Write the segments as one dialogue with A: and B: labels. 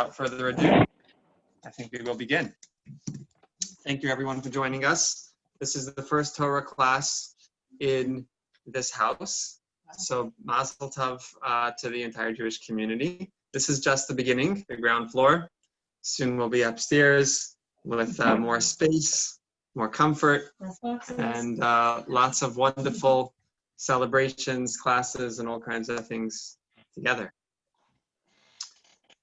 A: without further ado, I think we will begin. Thank you everyone for joining us. This is the first Torah class in this house. So Mazel Tov to the entire Jewish community. This is just the beginning, the ground floor. Soon we'll be upstairs with more space, more comfort, and lots of wonderful celebrations, classes, and all kinds of things together.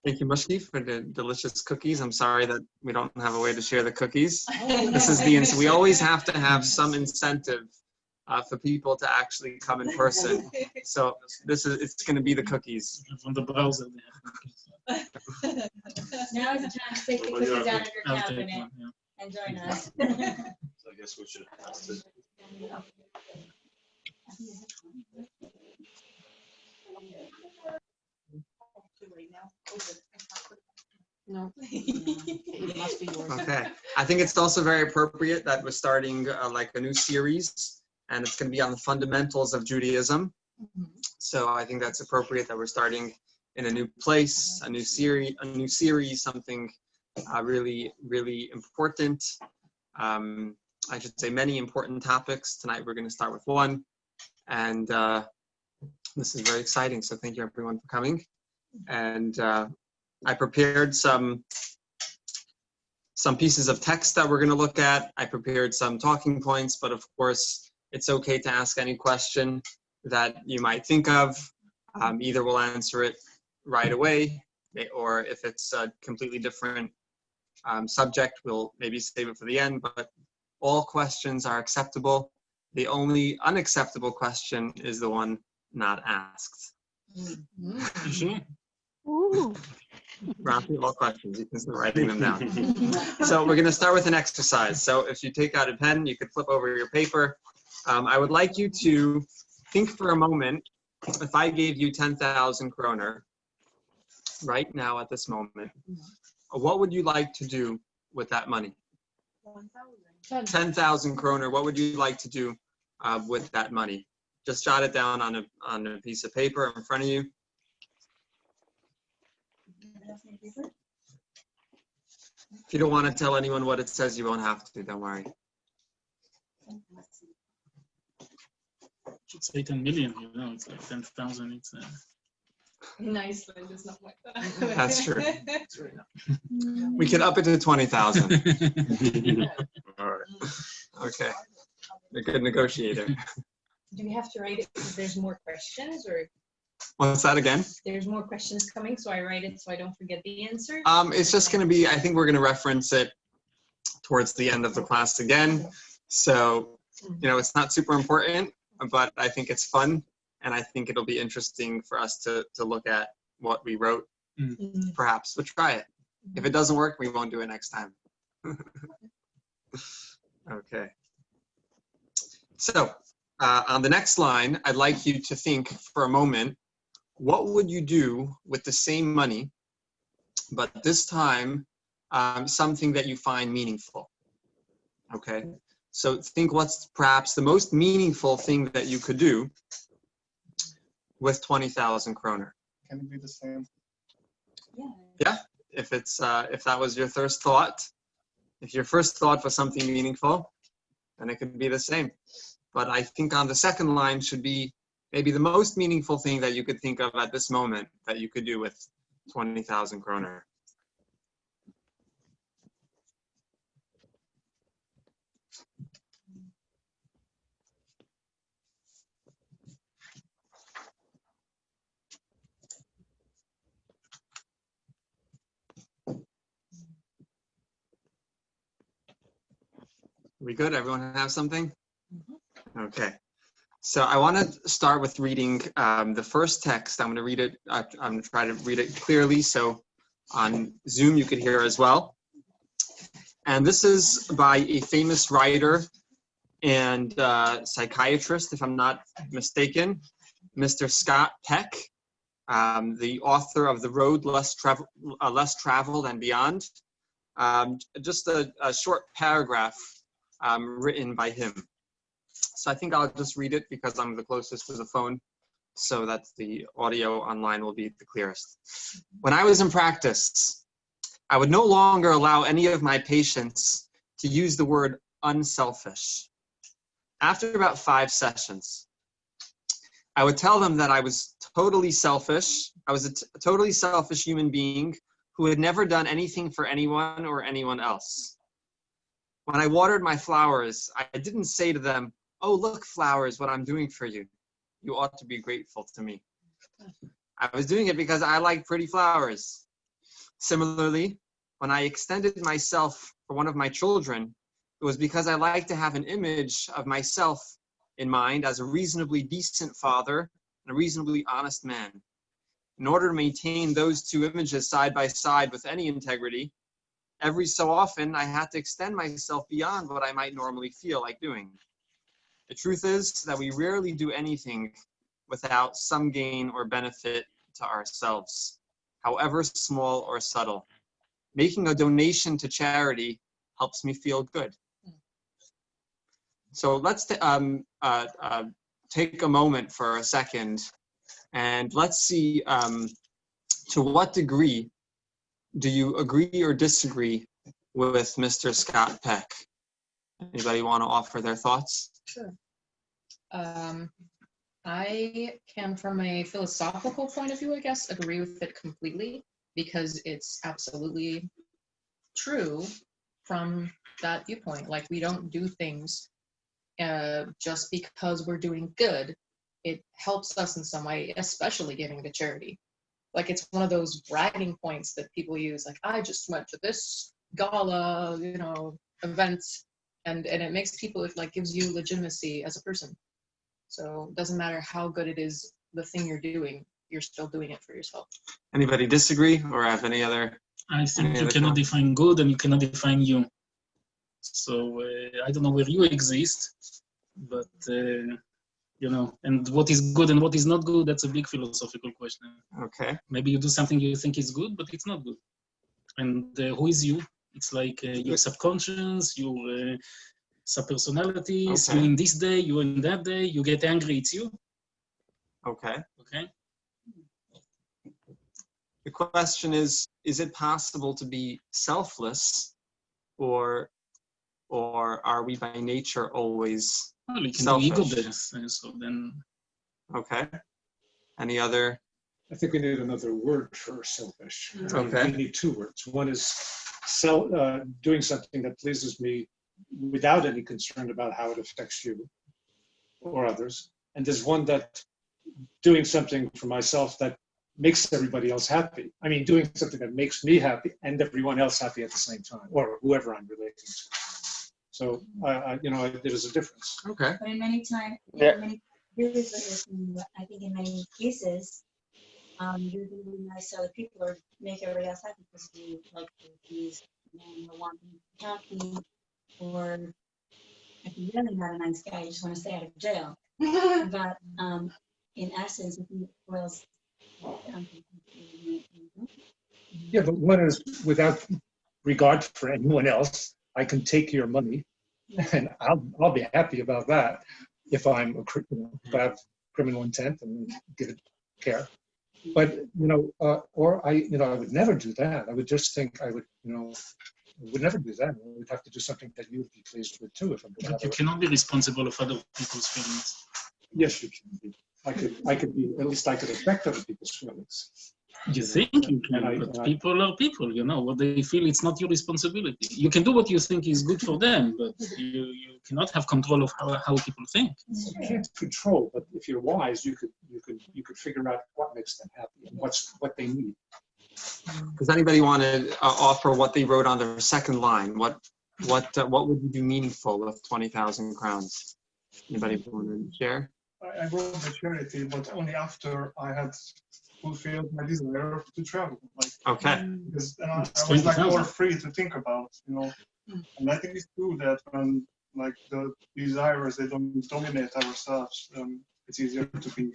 A: Thank you, Mushki, for the delicious cookies. I'm sorry that we don't have a way to share the cookies. This is we always have to have some incentive for people to actually come in person. So it's going to be the cookies.
B: From the browser.
C: Now is the time to take the cookies out of your cabinet and join us.
D: So I guess we should ask it.
E: No, it must be yours.
A: Okay. I think it's also very appropriate that we're starting like a new series, and it's going to be on the fundamentals of Judaism. So I think that's appropriate that we're starting in a new place, a new series, something really, really important. I should say many important topics. Tonight we're going to start with one, and this is very exciting. So thank you everyone for coming. And I prepared some pieces of text that we're going to look at. I prepared some talking points, but of course it's okay to ask any question that you might think of. Either we'll answer it right away, or if it's a completely different subject, we'll maybe save it for the end, but all questions are acceptable. The only unacceptable question is the one not asked.
E: Ooh.
A: Rafi, all questions, you can start writing them down. So we're going to start with an exercise. So if you take out a pen, you could flip over your paper. I would like you to think for a moment, if I gave you 10,000 kroner right now at this moment, what would you like to do with that money? 10,000 kroner, what would you like to do with that money? Just jot it down on a piece of paper in front of you. If you don't want to tell anyone what it says, you won't have to, don't worry.
B: Should say 10 million, it's like 10,000. It's
C: In Iceland, it's not like that.
A: That's true. We can up it to 20,000. All right. Okay. A good negotiator.
C: Do we have to write it because there's more questions, or
A: What's that again?
C: there's more questions coming, so I write it so I don't forget the answer?
A: It's just going to be, I think we're going to reference it towards the end of the class again. So, it's not super important, but I think it's fun. And I think it'll be interesting for us to look at what we wrote. Perhaps we'll try it. If it doesn't work, we won't do it next time. Okay. So on the next line, I'd like you to think for a moment, what would you do with the same money, but this time something that you find meaningful? Okay. So think what's perhaps the most meaningful thing that you could do with 20,000 kroner.
D: Can it be the same?
A: Yeah, if that was your first thought, if your first thought was something meaningful, then it could be the same. But I think on the second line should be maybe the most meaningful thing that you could think of at this moment that you could do with 20,000 kroner. We good? Everyone have something? Okay. So I want to start with reading the first text. I'm going to read it. I'm going to try to read it clearly so on Zoom you could hear as well. And this is by a famous writer and psychiatrist, if I'm not mistaken, Mr. Scott Peck, the author of The Road Less Traveled and Beyond. Just a short paragraph written by him. So I think I'll just read it because I'm the closest to the phone, so that the audio online will be the clearest. When I was in practice, I would no longer allow any of my patients to use the word unselfish. After about 5 sessions, I would tell them that I was totally selfish. I was a totally selfish human being who had never done anything for anyone or anyone else. When I watered my flowers, I didn't say to them, "Oh, look, flowers, what I'm doing for you. You ought to be grateful to me." I was doing it because I like pretty flowers. Similarly, when I extended myself for one of my children, it was because I like to have an image of myself in mind as a reasonably decent father and a reasonably honest man. In order to maintain those 2 images side by side with any integrity, every so often I had to extend myself beyond what I might normally feel like doing. The truth is that we rarely do anything without some gain or benefit to ourselves, however small or subtle. Making a donation to charity helps me feel good. So let's take a moment for a second and let's see to what degree do you agree or disagree with Mr. Scott Peck? Anybody want to offer their thoughts?
E: Sure. I can, from a philosophical point of view, I guess, agree with it completely because it's absolutely true from that viewpoint. Like, we don't do things just because we're doing good. It helps us in some way, especially giving to charity. Like, it's one of those bragging points that people use, like, I just went to this gala, event, and it makes people, it like gives you legitimacy as a person. So it doesn't matter how good it is, the thing you're doing, you're still doing it for yourself.
A: Anybody disagree or have any other?
B: I think you cannot define good and you cannot define you. So I don't know where you exist, but and what is good and what is not good, that's a big philosophical question.
A: Okay.
B: Maybe you do something you think is good, but it's not good. And who is you? It's like your subconscious, your subpersonalities,
A: Okay.
B: you in this day, you in that day, you get angry, it's you.
A: Okay.
B: Okay.
A: The question is it possible to be selfless or are we by nature always
B: Well, you can
A: selfish?
B: do ego death, so then.
A: Okay. Any other?
F: I think we need another word for selfish.
A: Okay.
F: We need 2 words. One is doing something that pleases me without any concern about how it affects you or others. And there's one that doing something for myself that makes everybody else happy. I mean, doing something that makes me happy and everyone else happy at the same time, or whoever I'm relating to. So, there is a difference.
A: Okay.
C: But in many times, I think in many cases, you're doing nice to other people or make everybody else happy because you like to please and you want them to be happy, or if you're really not a nice guy, you just want to stay out of jail. But in essence, if you boils down to
F: Yeah, but one is without regard for anyone else. I can take your money, and I'll be happy about that if I'm if I have criminal intent and give it care. But or I would never do that. I would just think I would never do that. I would have to do something that you would be pleased with too. If I'm
B: But you cannot be responsible of other people's feelings.
F: Yes, you can be. I could be. At least I could affect other people's feelings.
B: You think you can, but people are people, what they feel, it's not your responsibility. You can do what you think is good for them, but you cannot have control of how people think.
F: You can't control, but if you're wise, you could figure out what makes them happy and what they need.
A: Does anybody want to offer what they wrote on their second line? What would you do meaningful with 20,000 crowns? Anybody want to share?
D: I wrote the charity, but only after I had fulfilled my desire to travel.
A: Okay.
D: Because then I was more free to think about, And I think it's true that when the desires, they don't dominate ourselves, it's easier to be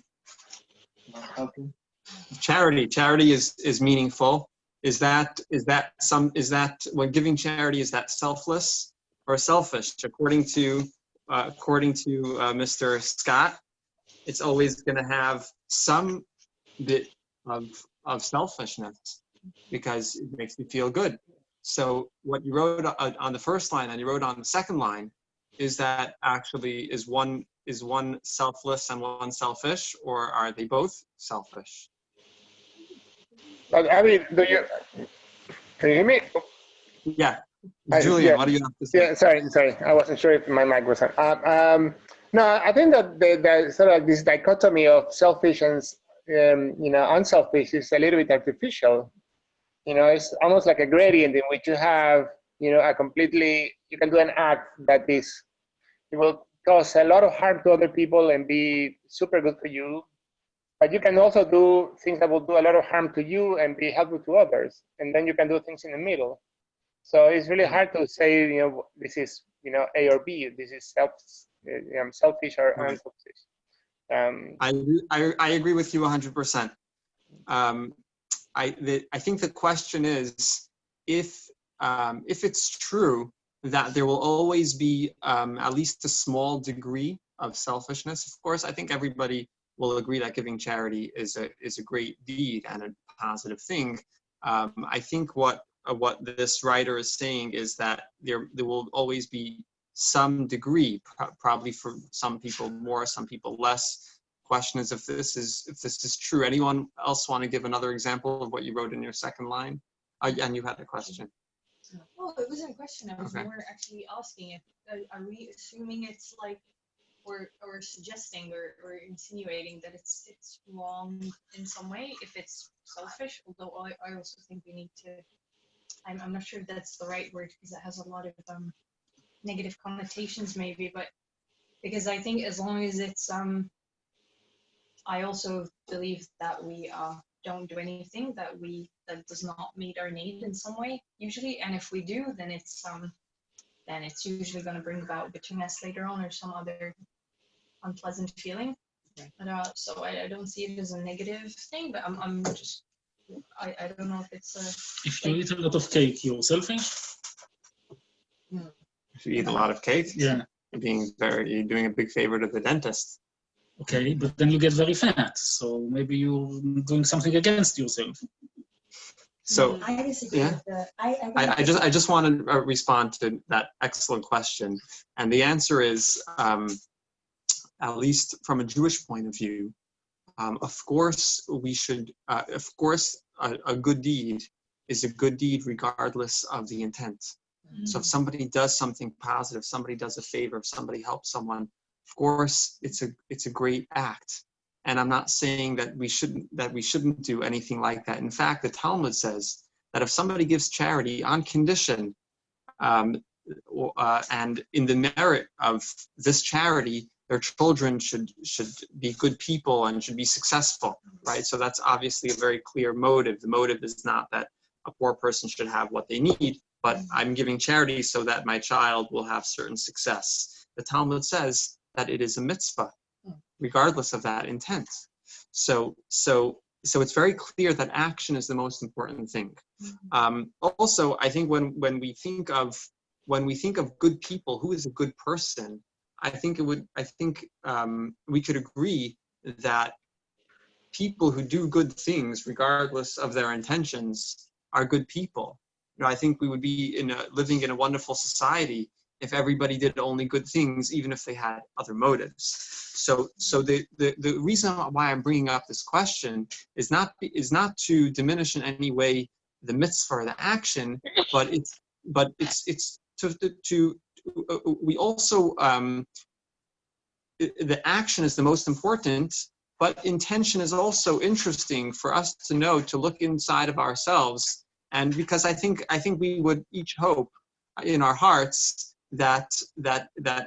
D: happy.
A: Charity is meaningful. Is that when giving charity, is that selfless or selfish? According to Mr. Scott, it's always going to have some bit of selfishness. because it makes me feel good. So what you wrote on the first line and you wrote on the second line is that actually is one selfless and one selfish, or are they both selfish?
G: But I mean, can you hear me?
A: Yeah.
G: Hi,
A: Julian,
G: yeah.
A: what do you have to say?
G: Yeah, sorry. I wasn't sure if my mic was on. No, I think that the sort of this dichotomy of selfish and unselfish is a little bit artificial. It's almost like a gradient in which you have, you can do an act that it will cause a lot of harm to other people and be super good for you. But you can also do things that will do a lot of harm to you and be helpful to others. And then you can do things in the middle. So it's really hard to say, this is, A or B. This is selfish or unselfish.
A: I agree with you 100%. I think the question is if it's true that there will always be at least a small degree of selfishness. Of course, I think everybody will agree that giving charity is a great deed and a positive thing. I think what this writer is saying is that there will always be some degree, probably for some people more, some people less. Question is if this is true. Anyone else want to give another example of what you wrote in your second line? And you had a question.
H: Well, it wasn't a question. I was
A: Okay.
H: more actually asking if are we assuming it's like or suggesting or insinuating that it's wrong in some way if it's selfish. Although I also think we need to. I'm not sure if that's the right word because it has a lot of negative connotations maybe, but because I think as long as it's I also believe that we don't do anything that does not meet our need in some way usually, and if we do, then it's usually going to bring about bitterness later on or some other unpleasant feeling. But, so I don't see it as a negative thing, but I'm just I don't know if it's a.
B: If you eat a lot of cake, you're selfish.
A: If you eat a lot of cake,
B: Yeah.
A: you're doing a big favor to the dentist.
B: Okay, but then you get very fat, so maybe you're doing something against yourself.
A: So
C: I disagree
A: yeah.
C: with the,
A: I just want to respond to that excellent question, and the answer is, at least from a Jewish point of view, of course we should. Of course, a good deed is a good deed regardless of the intent. So if somebody does something positive, somebody does a favor, if somebody helps someone, of course it's a great act. And I'm not saying that we shouldn't do anything like that. In fact, the Talmud says that if somebody gives charity on condition, and in the merit of this charity, their children should be good people and should be successful, right? So that's obviously a very clear motive. The motive is not that a poor person should have what they need, but I'm giving charity so that my child will have certain success. The Talmud says that it is a mitzvah, regardless of that intent. So it's very clear that action is the most important thing. Also, I think when we think of good people, who is a good person, I think we could agree that people who do good things, regardless of their intentions, are good people. I think we would be living in a wonderful society if everybody did only good things, even if they had other motives. So the reason why I'm bringing up this question is not to diminish in any way the mitzvah or the action, but it's to we also the action is the most important, but intention is also interesting for us to know, to look inside of ourselves, and because I think we would each hope in our hearts that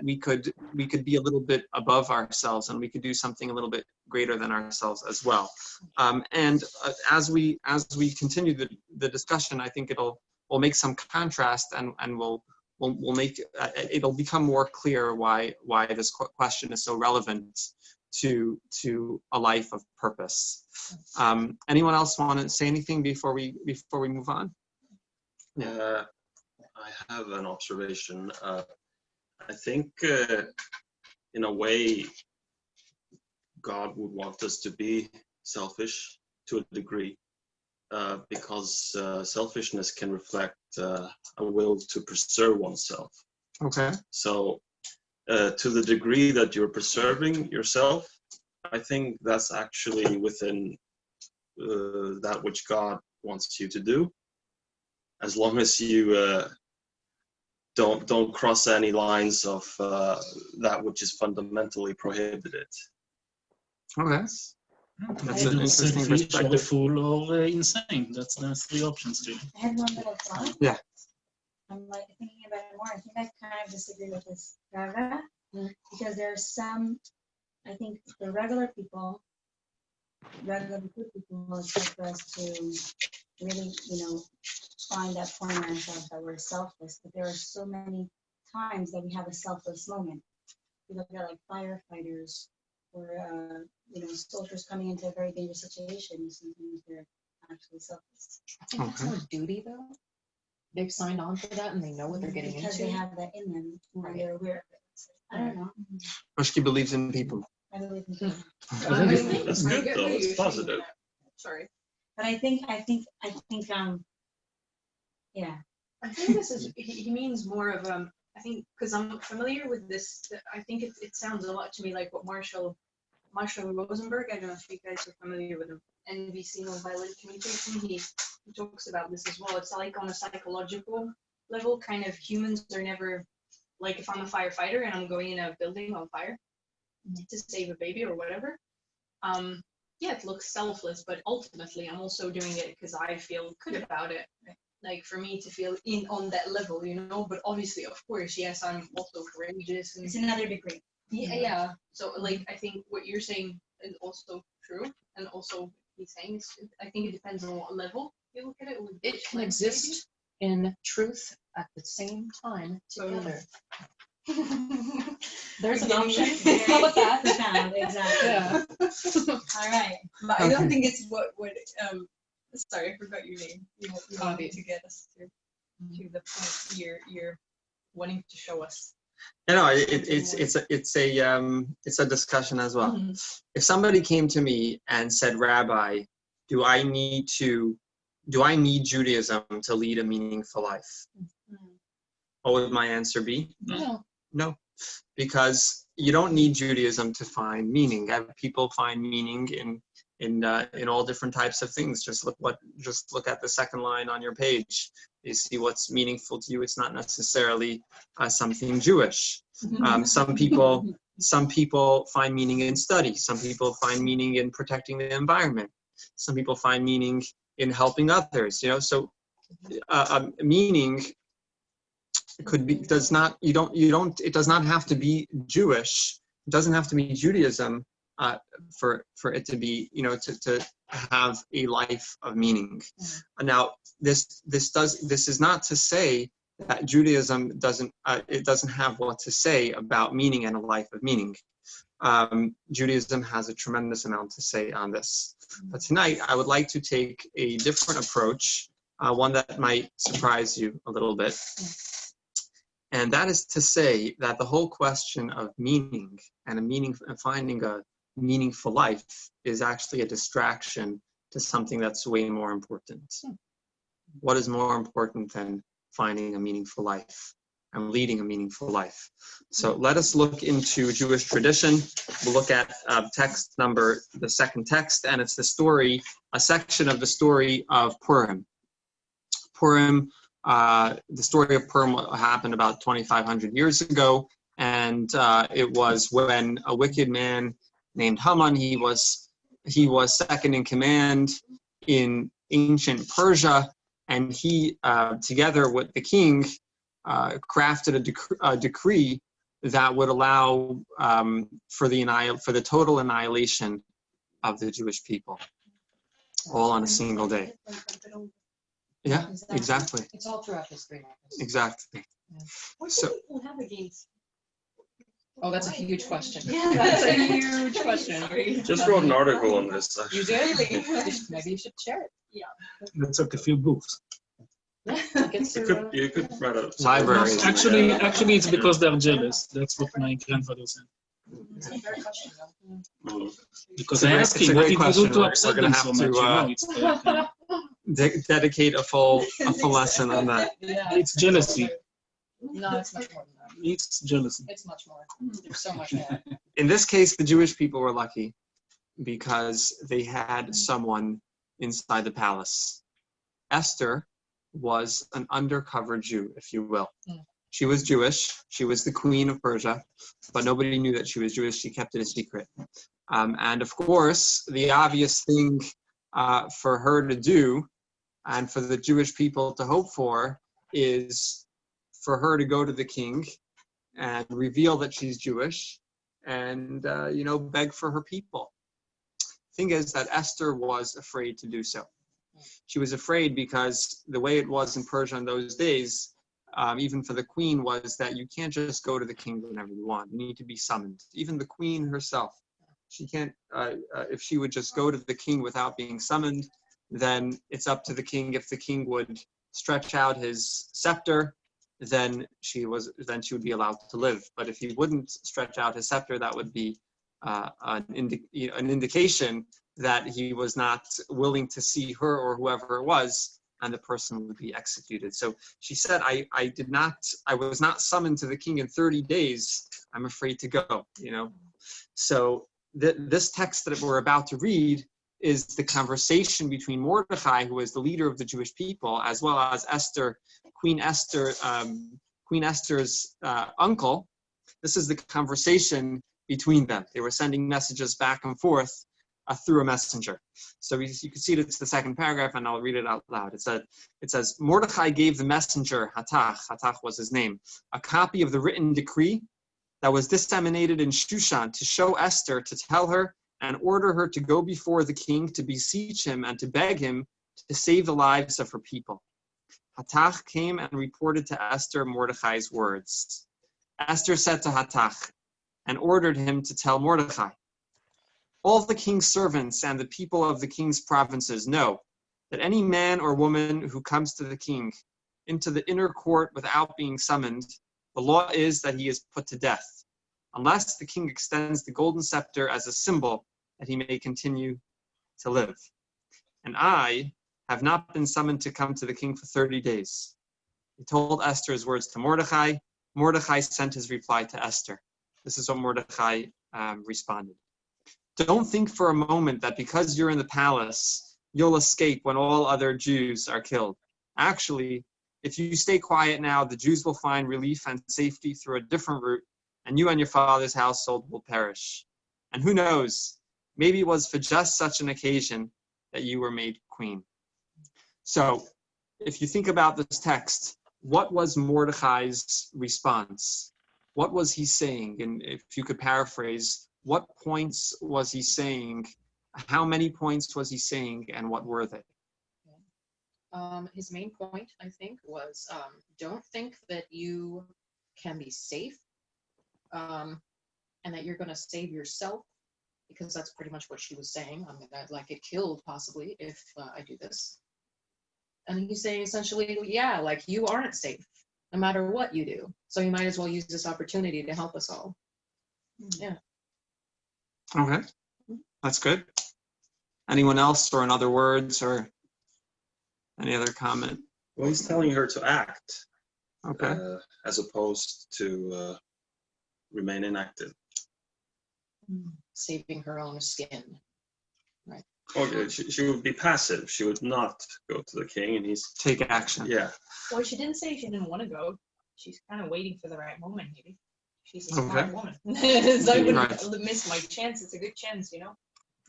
A: we could be a little bit above ourselves and we could do something a little bit greater than ourselves as well. And as we continue the discussion, I think we'll make some contrast and we'll make it'll become more clear why this question is so relevant to a life of purpose. Anyone else want to say anything before we move on?
I: Yeah. I have an observation. I think in a way God would want us to be selfish to a degree. because selfishness can reflect a will to preserve oneself.
A: Okay.
I: So to the degree that you're preserving yourself, I think that's actually within that which God wants you to do, as long as you don't cross any lines of that which is fundamentally prohibited.
A: Okay. That's an
B: Either
A: interesting
B: selfish,
A: perspective.
B: fool, or insane. That's the three options, really.
C: I had one little thought.
A: Yeah.
C: I'm like thinking about it more. I think I kind of disagree with this paragraph because there are some, I think the regular people, good people, it's like for us to really, find that point in ourselves that we're selfless. But there are so many times that we have a selfless moment. We look at like firefighters or, soldiers coming into a very dangerous situation. Sometimes they're actually selfless.
E: I think that's more duty, though. They've signed on for that and they know what they're getting
C: Because
E: into.
C: they have that in them,
E: Right.
C: and they're aware of it. So, I don't know.
A: Rushki believes in people.
C: I believe in people.
I: That's good though, it's positive.
H: Sorry.
C: But I think, yeah.
H: I think this is, he means more of, I think, because I'm familiar with this, I think it sounds a lot to me like what Marshall Rosenberg, I don't know if you guys are familiar with him, NBC Nonviolent Communication, he talks about this as well. It's like on a psychological level, kind of humans are never, like if I'm a firefighter and I'm going in a building on fire to save a baby or whatever, yeah, it looks selfless, but ultimately I'm also doing it because I feel good about it. Like for me to feel in on that level, but obviously, of course, yes, I'm also courageous. And
C: It's another degree.
H: yeah. So like, I think what you're saying is also true. And also he's saying, I think it depends on what level you look at it.
E: It can exist in truth at the same time together. There's an option. How about that?
C: Profound, exactly.
E: Yeah.
C: All right.
H: But I don't think it's what sorry, I forgot your name. You wanted to get us to the point you're wanting to show us.
A: It's a discussion as well.
H: Mm-hmm.
A: If somebody came to me and said, Rabbi, do I need Judaism to lead a meaningful life? What would my answer be? No, because you don't need Judaism to find meaning. People find meaning in all different types of things. Just look at the second line on your page. You see what's meaningful to you. It's not necessarily something Jewish. Some people find meaning in study. Some people find meaning in protecting the environment. Some people find meaning in helping others. So meaning it does not have to be Jewish. It doesn't have to be Judaism for it to be, to have a life of meaning. Now, this is not to say that Judaism doesn't have what to say about meaning and a life of meaning. Judaism has a tremendous amount to say on this. But tonight, I would like to take a different approach, one that might surprise you a little bit. And that is to say that the whole question of meaning and finding a meaningful life is actually a distraction to something that's way more important. What is more important than finding a meaningful life and leading a meaningful life? So let us look into Jewish tradition. We'll look at the second text, and it's a section of the story of Purim. The story of Purim happened about 2,500 years ago, and it was when a wicked man named Haman, he was second in command in ancient Persia, and he, together with the king, crafted a decree that would allow for the total annihilation of the Jewish people, all on a single day. Yeah, exactly.
E: It's all throughout history.
A: Exactly.
H: What
A: So-
H: do people have against?
E: Oh, that's a huge question.
H: Yeah,
E: That's a huge question.
I: Just wrote an article on this.
E: You
I: Actually.
E: did? Maybe you should share it.
B: Let's have a few books.
I: You could write a
A: Libraries.
B: Actually, it's because they're jealous. That's what my grandfather said.
E: It's a fair question, though.
I: Mm.
B: Because
A: It's a
B: I
A: great-
B: asked
A: it's a
B: him, what
A: great
B: did you do
A: question.
B: to
A: We're
B: upset
A: gonna
B: them
A: have
B: so
A: to,
B: much? It's like,
A: dedicate a full lesson on that.
E: Yeah.
B: It's jealousy.
E: No, it's much more than that.
B: It's jealousy.
E: It's much more. There's so much more.
A: In this case, the Jewish people were lucky because they had someone inside the palace. Esther was an undercover Jew, if you will. She was Jewish. She was the queen of Persia, but nobody knew that she was Jewish. She kept it a secret. And of course, the obvious thing for her to do and for the Jewish people to hope for is for her to go to the king and reveal that she's Jewish and, beg for her people. Thing is that Esther was afraid to do so. She was afraid because the way it was in Persia in those days, even for the queen, was that you can't just go to the king whenever you want. You need to be summoned. Even the queen herself, she can't, if she would just go to the king without being summoned, then it's up to the king. If the king would stretch out his scepter, then she would be allowed to live. But if he wouldn't stretch out his scepter, that would be an indication that he was not willing to see her or whoever it was, and the person would be executed. So she said, I was not summoned to the king in 30 days. I'm afraid to go, So this text that we're about to read is the conversation between Mordechai, who is the leader of the Jewish people, as well as Esther, Queen Esther's uncle. This is the conversation between them. They were sending messages back and forth through a messenger. So you can see it's the second paragraph, and I'll read it out loud. It says, Mordechai gave the messenger, Hatach was his name, a copy of the written decree that was disseminated in Shushan to show Esther, to tell her and order her to go before the king to beseech him and to beg him to save the lives of her people. Hatach came and reported to Esther Mordechai's words. Esther said to Hatach and ordered him to tell Mordechai, all the king's servants and the people of the king's provinces know that any man or woman who comes to the king into the inner court without being summoned, the law is that he is put to death, unless the king extends the golden scepter as a symbol that he may continue to live. And I have not been summoned to come to the king for 30 days. He told Esther's words to Mordechai. Mordechai sent his reply to Esther. This is what Mordechai responded. Don't think for a moment that because you're in the palace, you'll escape when all other Jews are killed. Actually, if you stay quiet now, the Jews will find relief and safety through a different route, and you and your father's household will perish. And who knows, maybe it was for just such an occasion that you were made queen. So, if you think about this text, what was Mordechai's response? What was he saying? And if you could paraphrase, what points was he saying? How many points was he saying, and what were they?
E: His main point, I think, was don't think that you can be safe and that you're going to save yourself, because that's pretty much what she was saying. I'm going to get killed possibly if I do this. And he's saying essentially, yeah, you aren't safe no matter what you do. So you might as well use this opportunity to help us all. Yeah.
A: Okay, that's good. Anyone else, or in other words, or any other comment?
I: Well, he's telling her to act,
A: Okay.
I: as opposed to remain inactive.
E: Saving her own skin. Right.
I: Okay, she would be passive. She would not go to the king, and he's
A: Take action.
I: yeah.
H: Well, she didn't say she didn't want to go. She's kind of waiting for the right moment, maybe. She's a
A: Okay.
H: smart woman. So I wouldn't
A: Right.
H: miss my chance. It's a good chance,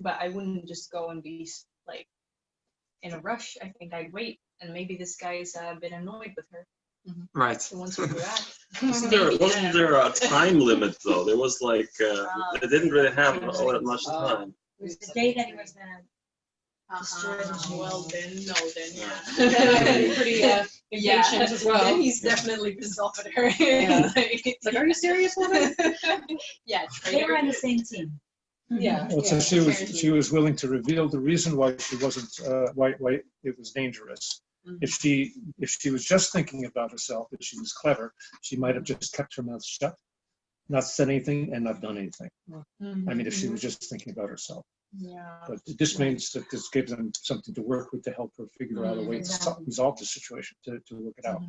H: But I wouldn't just go and be in a rush. I think I'd wait. And maybe this guy's been annoyed with her.
A: Right.
H: So once we do that.
I: Wasn't there a time limit though? There was they didn't really have all that much time.
C: It was the day that he was gonna destroy the Jews.
H: Well, then, yeah.
E: Pretty impatient as well.
H: Then he's definitely pissed off at her.
E: Yeah.
H: It's
E: Are you serious, woman?
H: Yeah,
C: They were on the same team.
E: Yeah.
F: Well, so she was willing to reveal the reason why she wasn't, why it was dangerous. If she was just thinking about herself, if she was clever, she might have just kept her mouth shut, not said anything, and not done anything. I mean, if she was just thinking about herself.
C: Yeah.
F: But this means that this gives them something to work with to help her figure out a way to
C: Exactly.
F: resolve the situation, to work it out.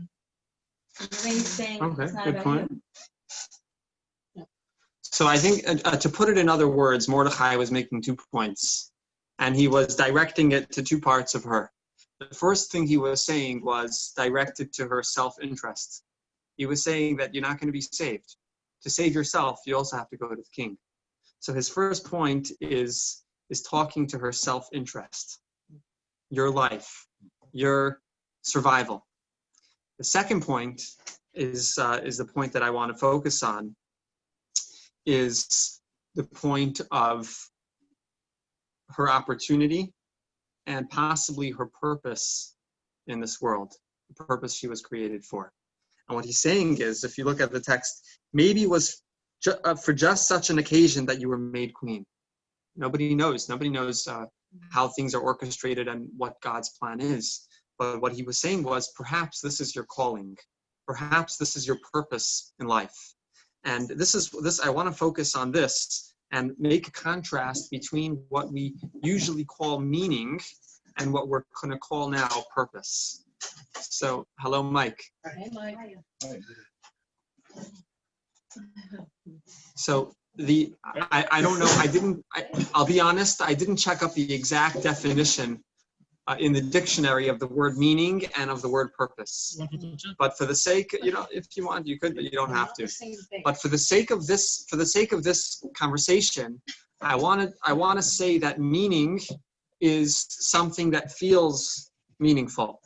C: The way he's saying
A: Okay,
C: it's not
A: good
C: about
A: point.
C: you.
A: So I think to put it in other words, Mordechai was making 2 points, and he was directing it to 2 parts of her. The first thing he was saying was directed to her self-interest. He was saying that you're not going to be saved. To save yourself, you also have to go to the king. So his first point is talking to her self-interest, your life, your survival. The second point is the point that I want to focus on, is the point of her opportunity and possibly her purpose in this world, the purpose she was created for. And what he's saying is, if you look at the text, maybe it was for just such an occasion that you were made queen. Nobody knows. Nobody knows how things are orchestrated and what God's plan is. But what he was saying was, perhaps this is your calling. Perhaps this is your purpose in life. And this I want to focus on this and make a contrast between what we usually call meaning and what we're going to call now purpose. So, hello, Mike.
E: Hey, Mike.
A: So I don't know, I'll be honest, I didn't check up the exact definition in the dictionary of the word meaning and of the word purpose. But for the sake, if you want, you could, but you don't have to. But for the sake of this conversation, I want to say that meaning is something that feels meaningful.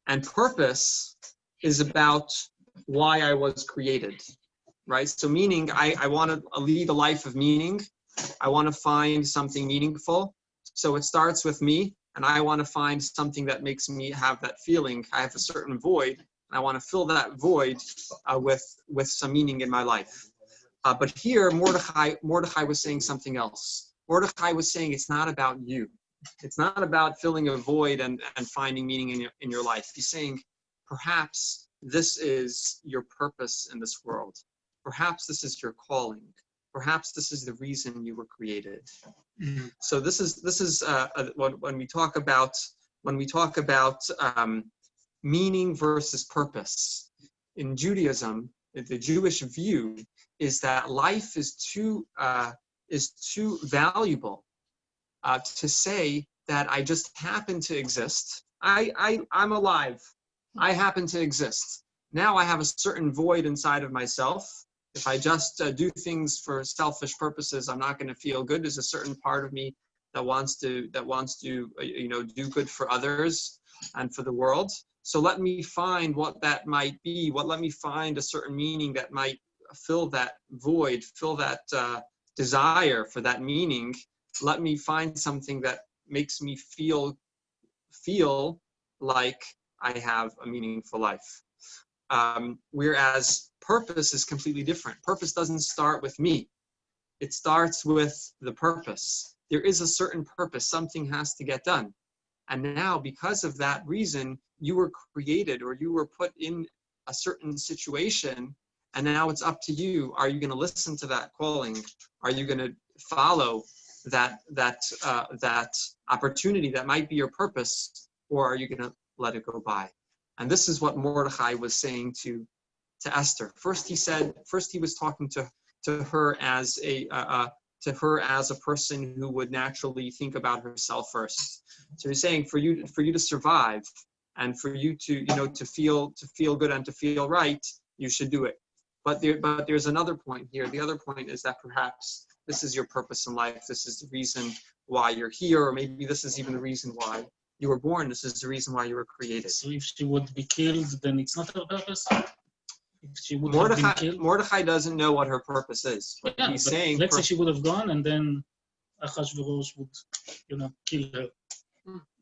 A: And purpose is about why I was created, right? So meaning, I want to lead a life of meaning. I want to find something meaningful. So it starts with me, and I want to find something that makes me have that feeling. I have a certain void, and I want to fill that void with some meaning in my life. But here, Mordechai was saying something else. Mordechai was saying it's not about you. It's not about filling a void and finding meaning in your life. He's saying, perhaps this is your purpose in this world. Perhaps this is your calling. Perhaps this is the reason you were created. Mm-hmm. So this is when we talk about meaning versus purpose in Judaism. The Jewish view is that life is too valuable to say that I just happen to exist. I'm alive. I happen to exist. Now I have a certain void inside of myself. If I just do things for selfish purposes, I'm not going to feel good. There's a certain part of me that wants to do good for others and for the world. So let me find what that might be. Let me find a certain meaning that might fill that void, fill that desire for that meaning. Let me find something that makes me feel like I have a meaningful life. Whereas purpose is completely different. Purpose doesn't start with me. It starts with the purpose. There is a certain purpose. Something has to get done. And now, because of that reason, you were created or you were put in a certain situation, and now it's up to you. Are you going to listen to that calling? Are you going to follow that opportunity that might be your purpose, or are you going to let it go by? And this is what Mordechai was saying to Esther. First he was talking to her as a person who would naturally think about herself first. So he's saying for you to survive and for you to feel good and to feel right, you should do it. But there's another point here. The other point is that perhaps this is your purpose in life. This is the reason why you're here, or maybe this is even the reason why you were born. This is the reason why you were created.
B: So if she would be killed, then it's not her purpose? If she would have been killed?
A: Mordechai doesn't know what her purpose is. But
B: yeah,
A: he's
B: but
A: saying,
B: let's say she would have gone and then Achashverosh would, kill her.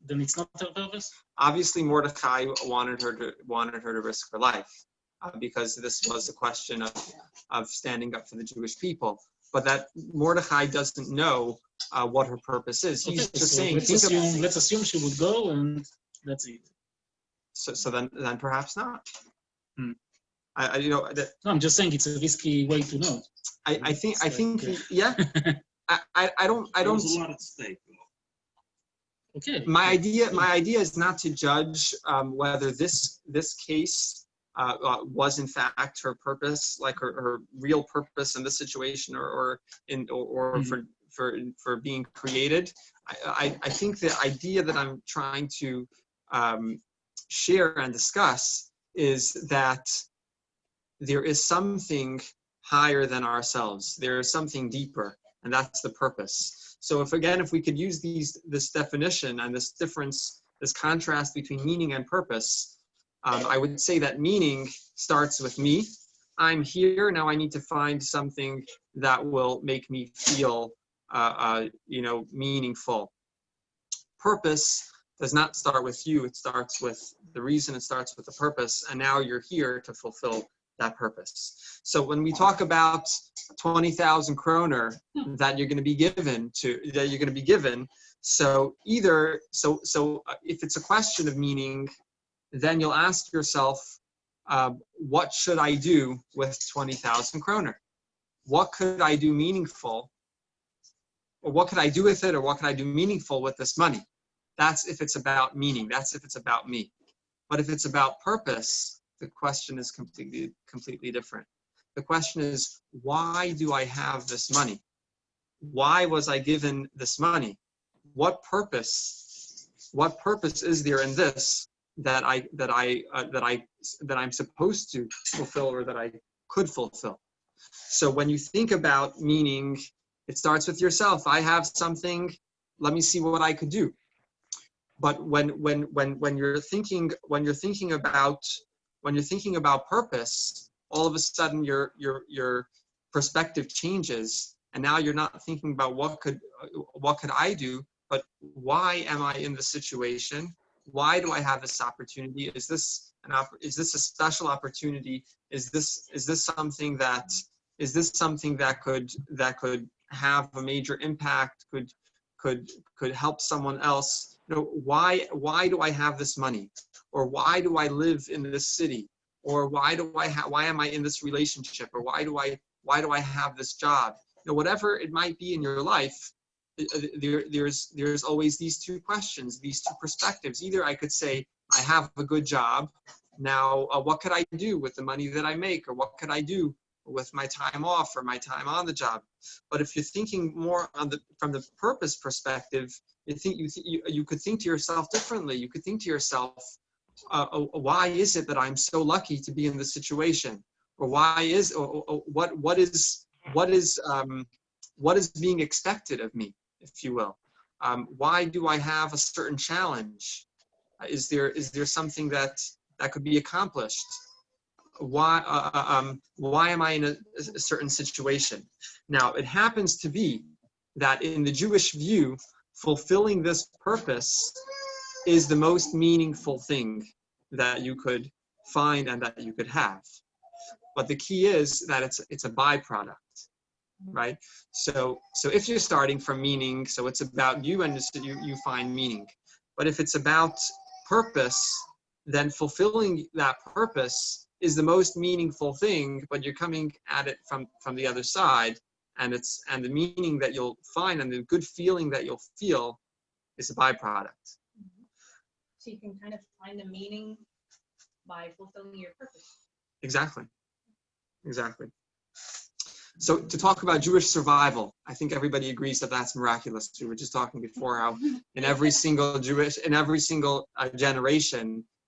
B: Then it's not her purpose?
A: Obviously, Mordechai wanted her to risk her life because this was a question of standing up for the Jewish people. But that Mordechai doesn't know what her purpose is. He's just saying.
B: Let's assume she would go, and that's it.
A: So then perhaps not.
B: Hmm.
A: No,
B: I'm just saying it's a risky way to know.
A: I think I don't.
I: There's a lot at stake.
B: Okay.
A: My idea is not to judge whether this case was in fact her purpose, like her real purpose in this situation, or for being created. I think the idea that I'm trying to share and discuss is that there is something higher than ourselves. There is something deeper, and that's the purpose. So if we could use this definition and this difference, this contrast between meaning and purpose, I would say that meaning starts with me. I'm here, now I need to find something that will make me feel, meaningful. Purpose does not start with you, it starts with the reason, it starts with the purpose, and now you're here to fulfill that purpose. So when we talk about 20,000 kroner that you're going to be given, so if it's a question of meaning, then you'll ask yourself, what should I do with 20,000 kroner? What could I do meaningful? Or what could I do with it? Or what could I do meaningful with this money? That's if it's about meaning. That's if it's about me. But if it's about purpose, the question is completely different. The question is, why do I have this money? Why was I given this money? What purpose is there in this that I'm supposed to fulfill, or that I could fulfill? So when you think about meaning, it starts with yourself. I have something, let me see what I could do. But when you're thinking about purpose, all of a sudden your perspective changes, and now you're not thinking about what could I do, but why am I in this situation? Why do I have this opportunity? Is this a special opportunity? Is this something that could have a major impact? Could help someone else? Why do I have this money? Or why do I live in this city? Or why am I in this relationship? Or why do I have this job? Whatever it might be in your life, there's always these two questions, these two perspectives. Either I could say, I have a good job. Now, what could I do with the money that I make? Or what could I do with my time off or my time on the job? But if you're thinking more from the purpose perspective, you could think to yourself differently. You could think to yourself, why is it that I'm so lucky to be in this situation? Or what is being expected of me, if you will? Why do I have a certain challenge? Is there something that could be accomplished? Why am I in a certain situation? Now, it happens to be that in the Jewish view, fulfilling this purpose is the most meaningful thing that you could find and that you could have. But the key is that it's a byproduct, right? So if you're starting from meaning, so it's about you and you find meaning. But if it's about purpose, then fulfilling that purpose is the most meaningful thing, but you're coming at it from the other side, and the meaning that you'll find and the good feeling that you'll feel is a byproduct.
H: So you can kind of find a meaning by fulfilling your purpose.
A: Exactly. So to talk about Jewish survival, I think everybody agrees that that's miraculous. We were just talking before how in every single generation,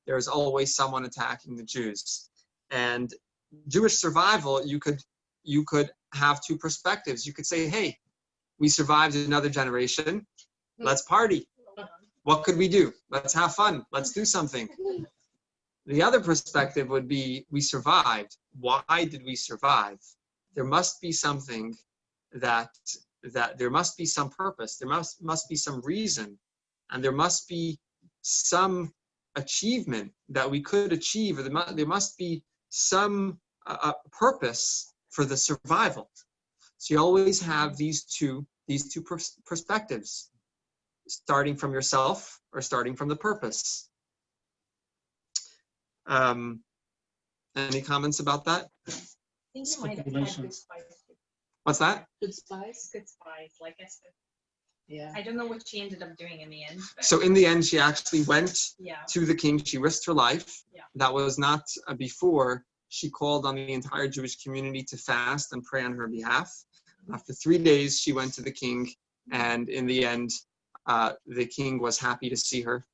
A: there's always someone attacking the Jews. And Jewish survival, you could have two perspectives. You could say, hey, we survived another generation. Let's party. What could we do? Let's have fun. Let's do something. The other perspective would be, we survived. Why did we survive? There must be something that there must be some purpose. There must be some reason, and there must be some achievement that we could achieve, or there must be some purpose for the survival. So you always have these two perspectives, starting from yourself or starting from the purpose. Any comments about that?
H: I think you might have had this question.
A: What's that?
E: Good spies?
H: Good spies, like Esther.
E: Yeah.
H: I don't know what she ended up doing in the end. But
A: So in the end, she actually went
H: yeah.
A: to the king. She risked her life.
H: Yeah.
A: That was not before she called on the entire Jewish community to fast and pray on her behalf. After 3 days, she went to the king, and in the end, the king was happy to see her.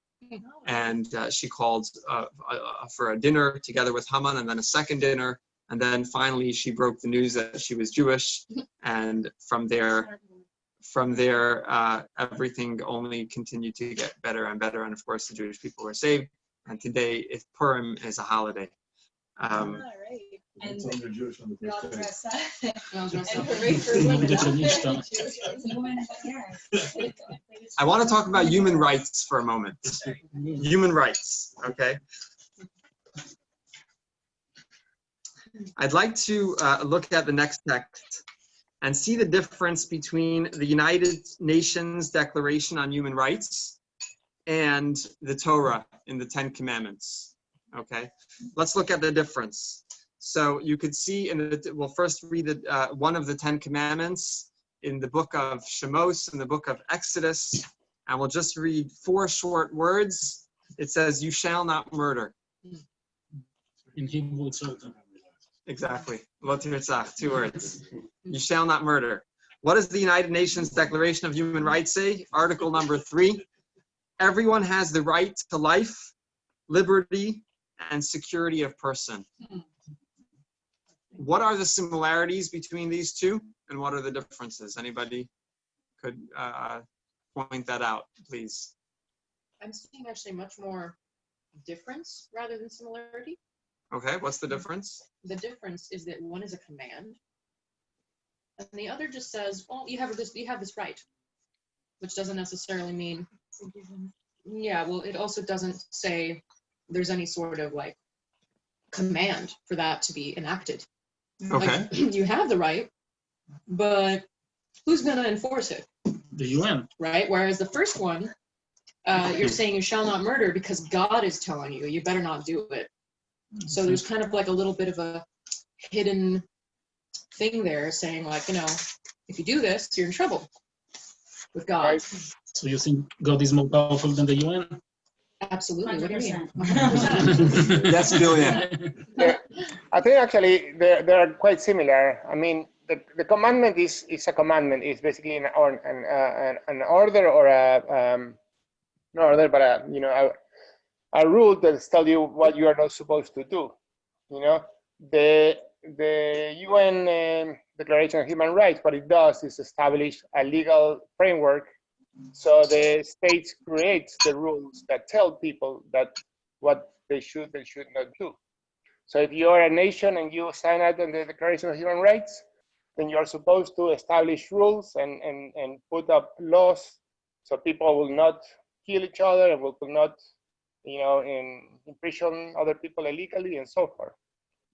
A: And she called for a dinner together with Haman, and then a second dinner. And then finally, she broke the news that she was Jewish. And from there, everything only continued to get better and better. And of course, the Jewish people were saved. And today, Purim is a holiday.
H: All right. And
J: It's only Jewish on the
C: We all
J: first day.
C: dress up.
H: and hooray for women.
A: I want to talk about human rights for a moment. Human rights, okay? I'd like to look at the next text and see the difference between the United Nations Declaration on Human Rights and the Torah in the Ten Commandments, okay? Let's look at the difference. So you could see, we'll first read one of the Ten Commandments in the book of Shemos, in the book of Exodus, and we'll just read 4 short words. It says, "You shall not murder."
B: In Hebrew, it's certain.
A: Exactly. Lo tirtzach, 2 words. You shall not murder. What does the United Nations Declaration of Human Rights say? Article number 3. Everyone has the right to life, liberty, and security of person. What are the similarities between these two, and what are the differences? Anybody could point that out, please?
E: I'm seeing actually much more difference rather than similarity.
A: Okay, what's the difference?
E: The difference is that one is a command, and the other just says, "Well, you have this right," which doesn't necessarily mean. Yeah, well, it also doesn't say there's any sort of like command for that to be enacted.
A: Okay.
E: Like, you have the right, but who's going to enforce it?
B: The UN.
E: Right? Whereas the first one, you're saying you shall not murder because God is telling you, you better not do it. So there's kind of like a little bit of a hidden thing there saying like, if you do this, you're in trouble with God.
B: So you think God is more powerful than the UN?
E: Absolutely. What do you mean?
C: 100%.
A: Yes, Julia.
G: I think actually they're quite similar. I mean, the commandment is a commandment. It's basically an order or not order, but a rule that tells you what you are not supposed to do. The UN Declaration of Human Rights, what it does is establish a legal framework. So the states creates the rules that tell people that what they should and should not do. So if you are a nation and you sign up on the Declaration of Human Rights, then you are supposed to establish rules and put up laws so people will not kill each other and will not, imprison other people illegally and so forth.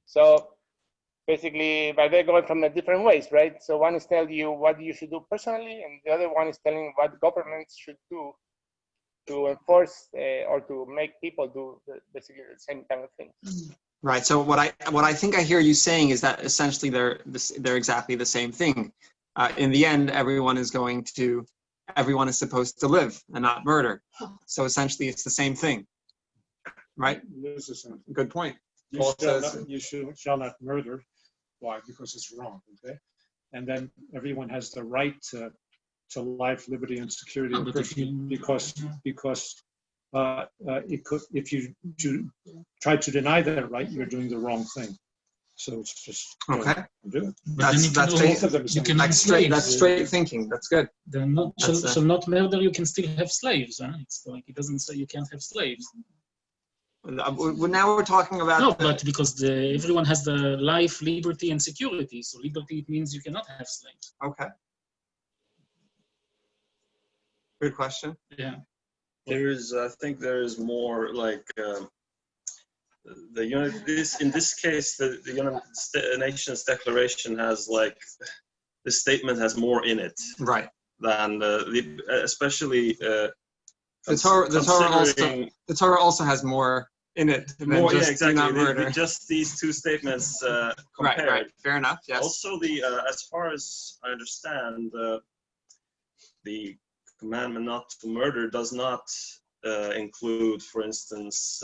G: So basically, but they're going from the different ways, right? So one is telling you what you should do personally, and the other one is telling what governments should do to enforce or to make people do basically the same kind of things.
A: Right. So what I think I hear you saying is that essentially they're exactly the same thing. In the end, everyone is supposed to live and not murder. So essentially, it's the same thing. Right.
F: This is a-
A: Good point.
F: You
A: Paul
F: shall
A: says-
F: not- you shall not murder. Why? Because it's wrong. Okay. And then everyone has the right to life, liberty, and security of person because it could, if you try to deny that right, you're doing the wrong thing. So it's just
A: Okay.
F: do it.
A: That's straight thinking. That's good.
B: They're not shall not murder. You can still have slaves. Huh? It's like it doesn't say you can't have slaves.
A: Now we're talking about
B: No, but because everyone has the life, liberty, and security. So liberty, it means you cannot have slaves.
A: Okay. Good question.
B: Yeah.
I: I think there is more like in this case, the United Nations Declaration has like the statement has more in it,
A: right?
I: Than especially
A: the Torah also has more in it than
I: More, yeah,
A: just do
I: exactly.
A: not murder.
I: Just these two statements compared.
A: Right. Fair enough. Yes.
I: Also, as far as I understand, the commandment not to murder does not include, for instance,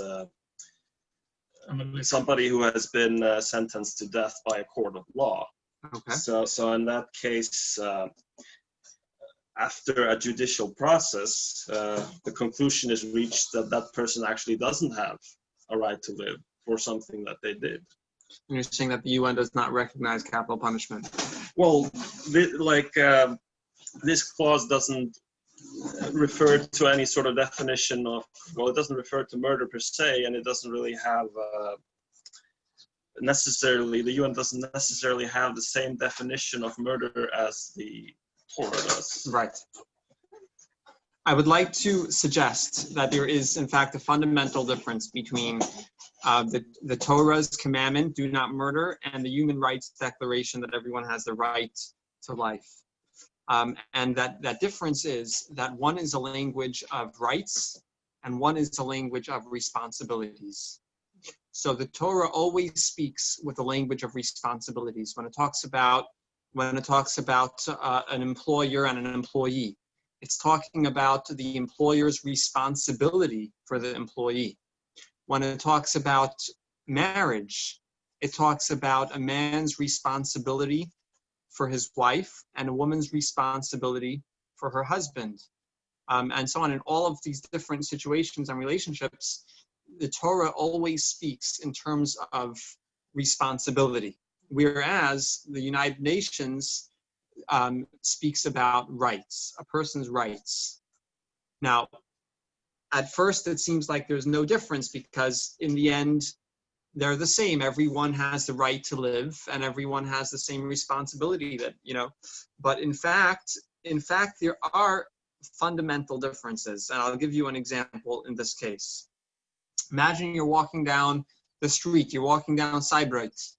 I: somebody who has been sentenced to death by a court of law.
A: Okay.
I: So in that case, after a judicial process, the conclusion is reached that that person actually doesn't have a right to live for something that they did.
A: And you're saying that the UN does not recognize capital punishment.
I: Well, this clause doesn't refer to any sort of definition of, well, it doesn't refer to murder per se, and it doesn't really have necessarily, the UN doesn't necessarily have the same definition of murder as the Torah does.
A: Right. I would like to suggest that there is, in fact, a fundamental difference between the Torah's commandment, do not murder, and the Human Rights Declaration that everyone has the right to life. And that difference is that one is a language of rights and one is a language of responsibilities. So the Torah always speaks with the language of responsibilities. When it talks about an employer and an employee, it's talking about the employer's responsibility for the employee. When it talks about marriage, it talks about a man's responsibility for his wife and a woman's responsibility for her husband, and so on. In all of these different situations and relationships, the Torah always speaks in terms of responsibility, whereas the United Nations speaks about rights, a person's rights. Now, at first, it seems like there's no difference because in the end, they're the same. Everyone has the right to live and everyone has the same responsibility that, but in fact, there are fundamental differences. And I'll give you an example in this case. Imagine you're walking down the street, you're walking down Cybrite,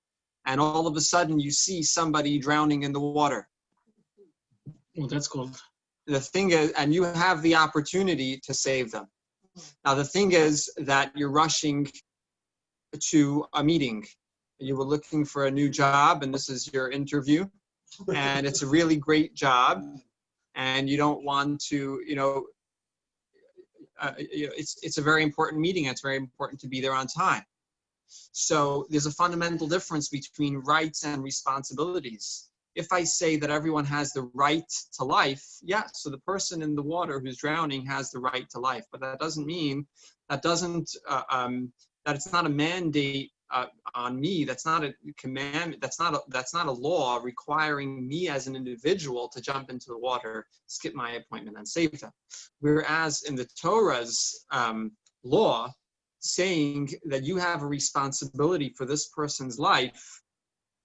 A: and all of a sudden you see somebody drowning in the water.
B: Well, that's called.
A: The thing is, and you have the opportunity to save them. Now, the thing is that you're rushing to a meeting. You were looking for a new job, and this is your interview, and it's a really great job, and you don't want to, it's a very important meeting. It's very important to be there on time. So there's a fundamental difference between rights and responsibilities. If I say that everyone has the right to life, yeah, so the person in the water who's drowning has the right to life, but that doesn't mean, that it's not a mandate on me. That's not a commandment. That's not a law requiring me as an individual to jump into the water, skip my appointment, and save them. Whereas in the Torah's law, saying that you have a responsibility for this person's life,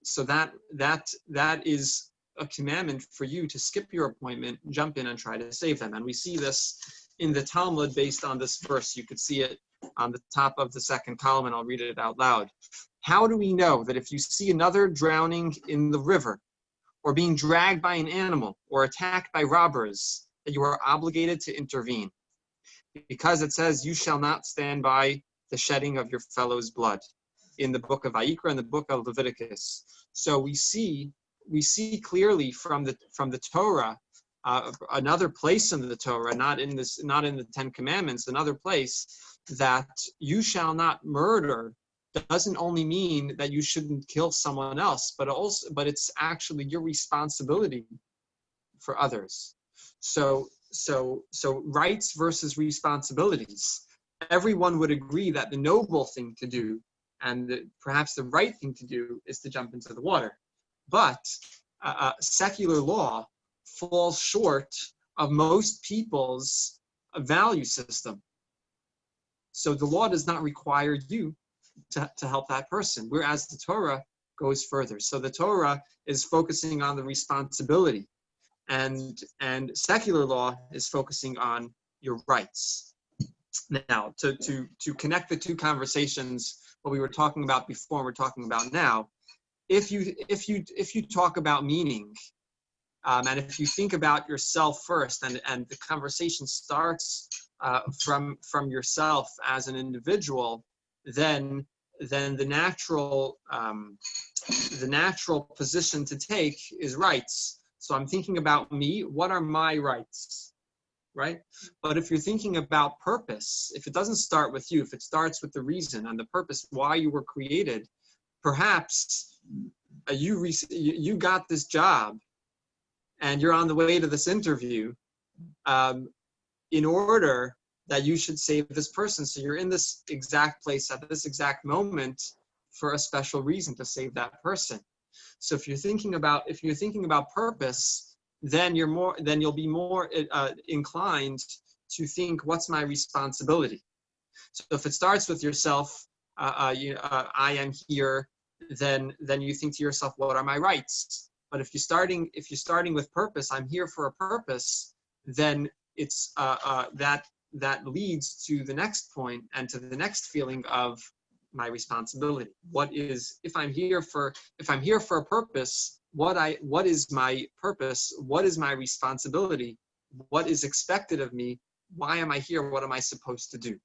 A: so that is a commandment for you to skip your appointment, jump in, and try to save them. And we see this in the Talmud based on this verse. You could see it on the top of the second column, and I'll read it out loud. How do we know that if you see another drowning in the river, or being dragged by an animal, or attacked by robbers, that you are obligated to intervene? Because it says, you shall not stand by the shedding of your fellow's blood, in the book of Vayikra and the book of Leviticus. So we see see clearly from the Torah, another place in the Torah, not in the Ten Commandments, another place, that you shall not murder doesn't only mean that you shouldn't kill someone else, but it's actually your responsibility for others. So rights versus responsibilities. Everyone would agree that the noble thing to do and perhaps the right thing to do is to jump into the water. But secular law falls short of most people's value system. So the law does not require you to help that person, whereas the Torah goes further. So the Torah is focusing on the responsibility, and secular law is focusing on your rights. Now, to connect the two conversations, what we were talking about before, we're talking about now. If you talk about meaning, and if you think about yourself first, and the conversation starts from yourself as an individual, then the natural position to take is rights. So I'm thinking about me. What are my rights, right? But if you're thinking about purpose, if it doesn't start with you, if it starts with the reason and the purpose why you were created, perhaps you got this job and you're on the way to this interview in order that you should save this person. So you're in this exact place at this exact moment for a special reason, to save that person. So if you're thinking about purpose, then you'll be more inclined to think, what's my responsibility? So if it starts with yourself, I am here, then you think to yourself, what are my rights? But if you're starting with purpose, I'm here for a purpose, then it's that leads to the next point and to the next feeling of my responsibility. If I'm here for a purpose, what is my purpose? What is my responsibility? What is expected of me? Why am I here? What am I supposed to do?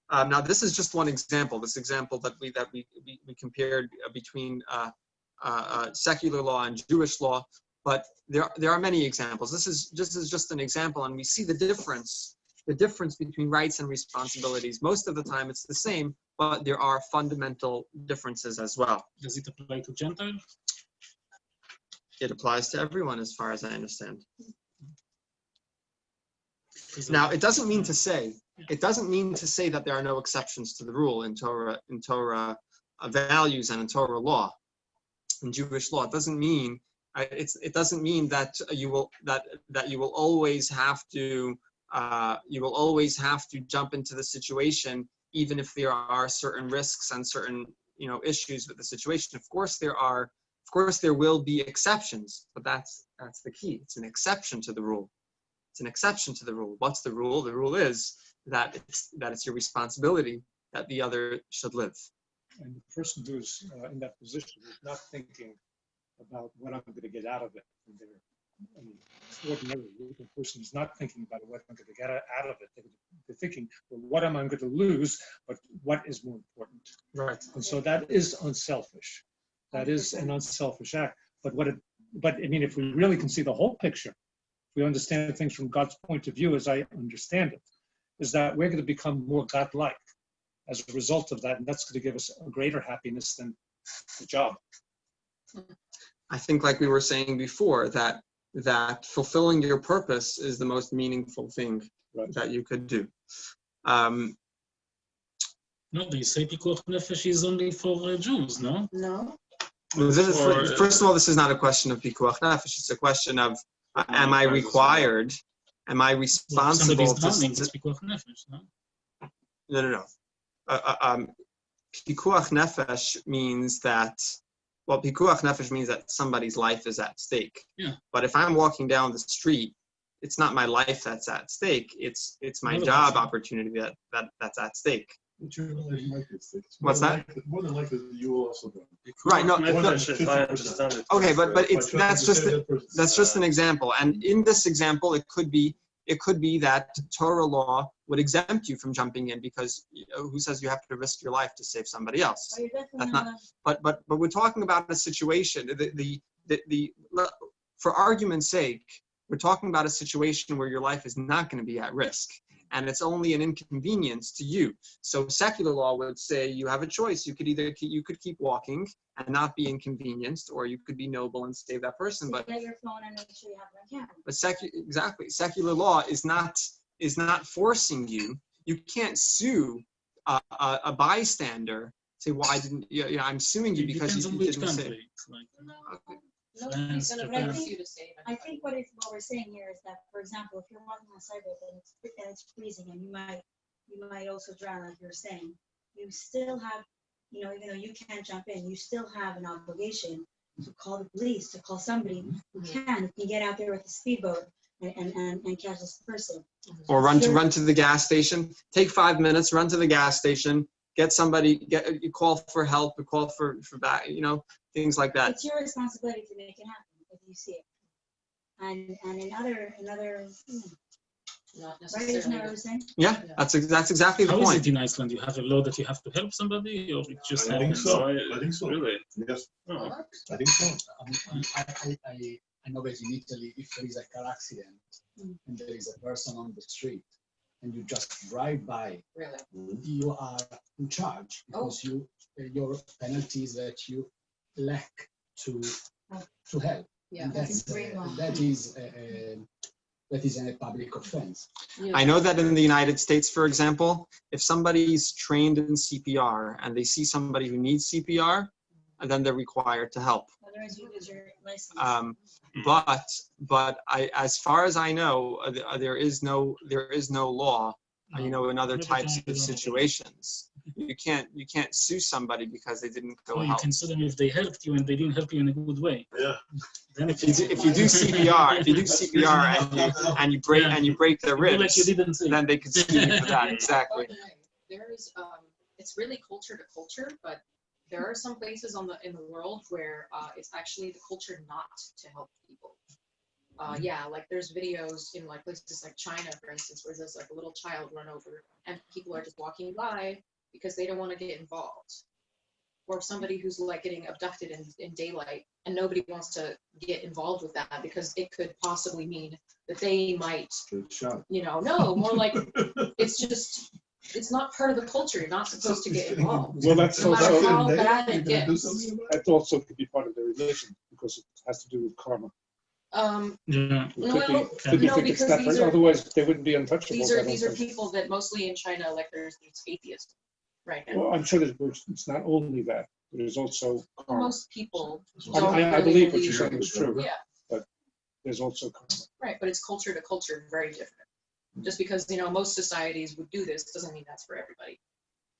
A: Now, this is just one example. This example that we compared between secular law and Jewish law, but there are many examples. This is just an example, and we see the difference between rights and responsibilities. Most of the time, it's the same, but there are fundamental differences as well.
B: Does it apply to Gentiles?
A: It applies to everyone, as far as I understand. Now, it doesn't mean to say that there are no exceptions to the rule in Torah values and in Torah law, in Jewish law. It doesn't mean that you will always have to jump into the situation, even if there are certain risks and certain issues with the situation. Of course there will be exceptions, but that's the key. It's an exception to the rule. It's an exception to the rule. What's the rule? The rule is that it's your responsibility that the other should live.
F: And the person who's in that position is not thinking about what I'm going to get out of it. Ordinarily, the person is not thinking about what I'm going to get out of it. They're thinking, well, what am I going to lose? But what is more important?
A: Right.
F: And so that is unselfish. That is an unselfish act. But if we really can see the whole picture, we understand things from God's point of view, as I understand it, is that we're going to become more God-like as a result of that, and that's going to give us a greater happiness than the job.
A: I think, like we were saying before, that fulfilling your purpose is the most meaningful thing that you could do.
B: No, they say Pikuach Nefesh is only for Jews, no?
C: No.
A: First of all, this is not a question of Pikuach Nefesh. It's a question of, am I required? Am I responsible to?
B: It's Pikuach Nefesh, no?
A: No. Pikuach Nefesh means that. Well, Pikuach Nefesh means that somebody's life is at stake.
B: Yeah.
A: But if I'm walking down the street, it's not my life that's at stake. It's my job opportunity that's at stake. What's that?
J: More than likely, you will also go.
A: Right. No.
I: I understand it.
A: Okay, but that's just an example. And in this example, it could be that Torah law would exempt you from jumping in because who says you have to risk your life to save somebody else? That's not. But we're talking about a situation. For argument's sake, we're talking about a situation where your life is not going to be at risk, and it's only an inconvenience to you. So secular law would say you have a choice. You could keep walking and not be inconvenienced, or you could be noble and save that person. But
C: get your phone and make sure you have it on camera.
A: But secular law is not forcing you. You can't sue a bystander. Say, why didn't you? I'm suing you because you didn't say.
C: No,
E: It's gonna
C: but
E: force you to save
C: I think what we're saying here is that, for example, if you're walking on a sidewalk and it's freezing and you might also drown, like you're saying, you still have, even though you can't jump in, you still have an obligation to call the police, to call somebody who can get out there with a speedboat and catch this person.
A: Or run to the gas station. Take 5 minutes. Run to the gas station. Get somebody. You call for help. You call for back. Things like that.
C: It's your responsibility to make it happen if you see it. And in other
E: Not
C: Right, isn't that what I
E: necessarily.
C: was saying?
A: Yeah, that's exactly the
B: How is
A: point.
B: it in Iceland? You have a law that you have to help somebody, or it just
J: I think
B: happens?
J: so.
I: No,
J: I think so.
I: Really?
J: Yes,
I: Oh.
J: I think so.
K: I know that in Italy, if there is a car accident and there is a person on the street and you just drive by,
E: Really?
K: you are in charge because your penalty is that you lack to help.
E: Yeah.
K: And
C: That's very wrong.
K: that is a public offense.
A: I know that in the United States, for example, if somebody's trained in CPR and they see somebody who needs CPR, then they're required to help.
C: Otherwise, you lose your license.
A: But as far as I know, there is no law. In other types of situations, you can't sue somebody because they didn't go
B: Or you
A: help.
B: can sue them if they helped you and they didn't help you in a good way.
J: Yeah.
B: Then
A: If you do CPR, and you break their
B: like you
A: ribs,
B: didn't say.
A: then they could sue you for that. Exactly.
E: There's it's really culture to culture, but there are some places in the world where it's actually the culture not to help people. Yeah, like there's videos in like places like China, for instance, where there's like a little child run over and people are just walking by because they don't want to get involved. Or somebody who's like getting abducted in daylight and nobody wants to get involved with that because it could possibly mean that they might,
J: Shot.
E: no, more like it's not part of the culture. You're not supposed to get involved.
F: Well, that's
E: No matter
F: also,
E: how bad it gets.
F: that also could be part of the religion because it has to do with karma.
B: Yeah.
F: It
E: No,
F: could be think it's
E: because
F: that
E: these
F: way,
E: are-
F: otherwise they wouldn't be untouchable.
E: These
F: I
E: are
F: don't think.
E: people that mostly in China, like there's atheism right now.
F: Well, I'm sure it's not only that. There's also karma.
E: Most people
F: I
E: don't really
F: believe what you're
E: believe-
F: saying is true.
E: Yeah,
F: There's also karma.
E: right, but it's culture to culture very different. Just because, most societies would do this doesn't mean that's for everybody.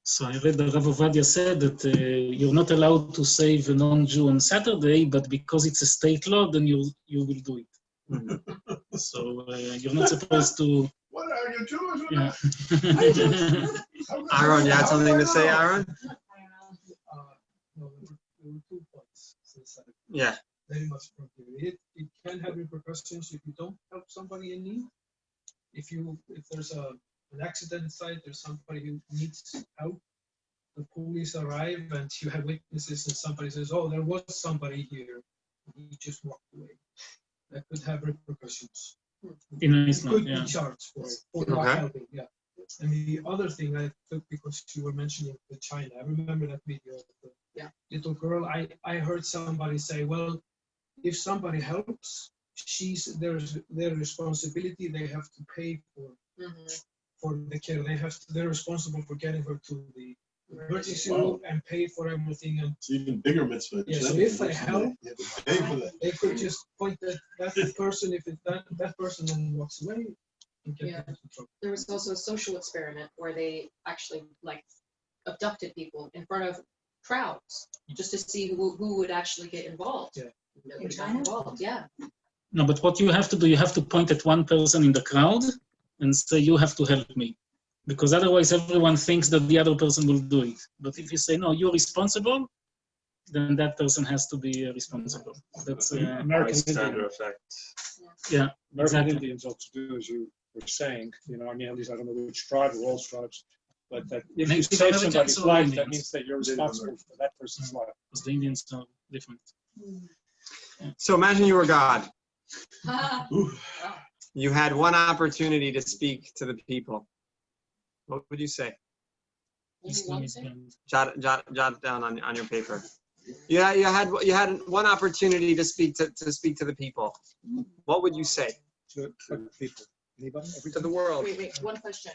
B: So I read that Rav Ovadia said that you're not allowed to save a non-Jew on Saturday, but because it's a state law, then you will do it. So you're not supposed to.
J: What are you Jewish or
B: Yeah.
J: not?
A: Aaron, you had something to say, Aaron?
C: I don't know.
L: No, there were 2 points. Since I
A: Yeah.
L: very much agree. It can have repercussions if you don't help somebody in need. If there's an accident site, there's somebody who needs help. The police arrive and you have witnesses and somebody says, "Oh, there was somebody here. He just walked away." That could have repercussions.
B: In
L: You
B: Iceland,
L: could
B: yeah.
L: be charged for not
A: Okay.
L: helping. Yeah. And the other thing I took because you were mentioning the China, I remember that video of the little girl. I heard somebody say, "Well, if somebody helps, their responsibility. They have to pay for the care. They're responsible for getting her to the emergency room and pay for everything." And
J: It's even bigger mitzvah.
L: yeah, so if they help,
J: You have to pay for that.
L: they could just point that person. If that person then walks away, and get
E: Yeah.
L: into trouble.
E: There was also a social experiment where they actually like abducted people in front of crowds just to see who would actually get involved.
L: Yeah.
E: Nobody got
C: China?
E: involved, yeah.
B: No, but what you have to do, you have to point at one person in the crowd and say, you have to help me. Because otherwise everyone thinks that the other person will do it. But if you say, no, you're responsible, then that person has to be responsible. That's
F: American
I: Bystander
F: Indians.
I: effect.
B: yeah,
F: American
B: exactly.
F: Indians also do, as you were saying, at least I don't know which tribe or all tribes, but that if you
B: Native
F: save
B: Americans
F: somebody's
B: or
F: life,
B: Indians?
F: that means that you're responsible for that person's life.
B: Because the Indians are different.
A: So imagine you were God.
J: Ooh.
A: You had one opportunity to speak to the people. What would you say?
B: Islam is banned.
A: Jot it down on your paper. You had one opportunity to speak to the people. What would you say
F: To people. Anybody?
A: to the world?
E: Wait, one question.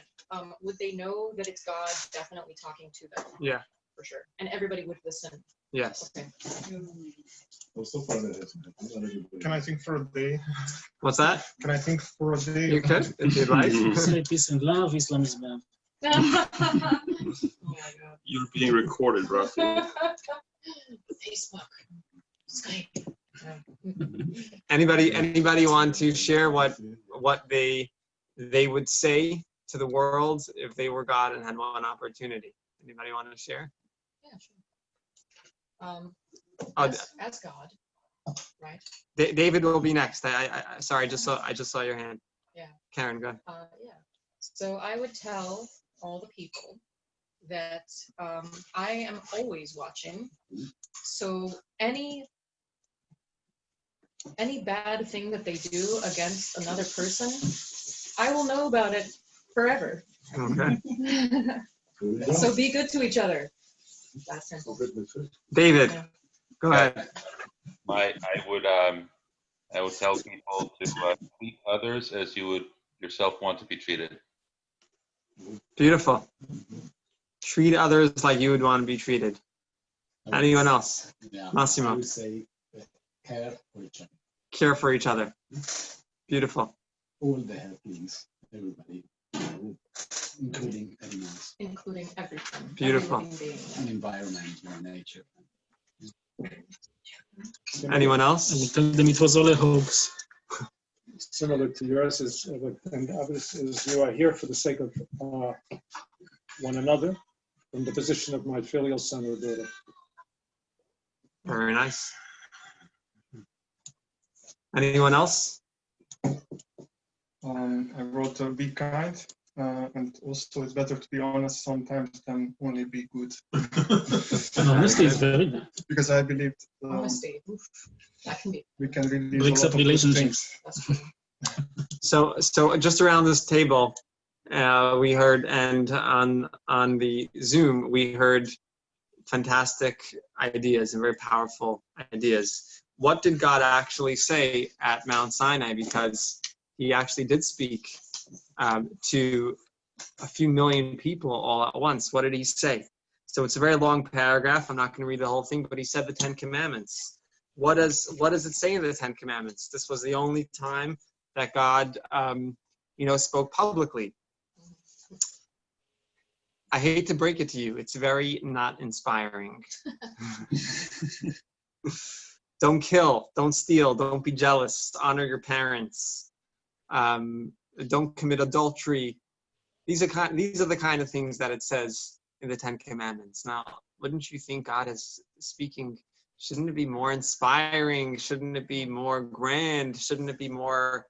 E: Would they know that it's God definitely talking to them?
A: Yeah.
E: For sure. And everybody would listen.
A: Yes.
E: Okay.
J: Well, so far that hasn't happened. Not everybody.
D: Can I think for a day?
A: What's that?
D: Can I think for a day?
A: You could, if you'd like.
B: Say peace and love, Islam is banned.
I: You're being recorded, Rafi.
E: Facebook, Skype.
A: Anybody want to share what they would say to the world if they were God and had one opportunity? Anybody want to share?
E: Yeah, sure.
A: Oh,
E: As God, right?
A: David will be next. Sorry, I just saw your hand.
E: Yeah.
A: Karen, go ahead.
E: Yeah. So I would tell all the people that I am always watching. So any bad thing that they do against another person, I will know about it forever.
A: Okay.
E: So be good to each other. That's simple.
A: David,
E: Yeah.
A: go ahead.
M: I would tell people to treat others as you would yourself want to be treated.
A: Beautiful. Treat others like you would want to be treated. Anyone else?
K: Yeah,
A: Massimo.
K: I would say care for each other.
A: Care for each other. Beautiful.
K: All the helplings, everybody, including animals.
E: Including everything.
A: Beautiful.
E: Every living being.
K: And environment or nature.
A: Anyone
B: I
A: else?
B: will tell them it was all a hoax.
F: Similar to yours is, and others is you are here for the sake of one another from the position of my filial son or daughter.
A: Very nice. Anyone else?
D: I wrote be kind, and also it's better to be honest sometimes than only be good.
B: Honesty is very good.
D: Because I believe
E: Honesty. Oof. That can be.
D: we can release
B: Breaks
D: a
B: up
D: lot of good
B: relationships.
D: things.
E: That's true.
A: So just around this table, we heard, and on the Zoom, we heard fantastic ideas and very powerful ideas. What did God actually say at Mount Sinai? Because he actually did speak to a few million people all at once. What did he say? So it's a very long paragraph. I'm not going to read the whole thing, but he said the 10 Commandments. What does it say in the 10 Commandments? This was the only time that God, spoke publicly. I hate to break it to you. It's very not inspiring. Don't kill, don't steal, don't be jealous, honor your parents, don't commit adultery. These are the kind of things that it says in the 10 Commandments. Now, wouldn't you think God is speaking? Shouldn't it be more inspiring? Shouldn't it be more grand? Shouldn't it be more,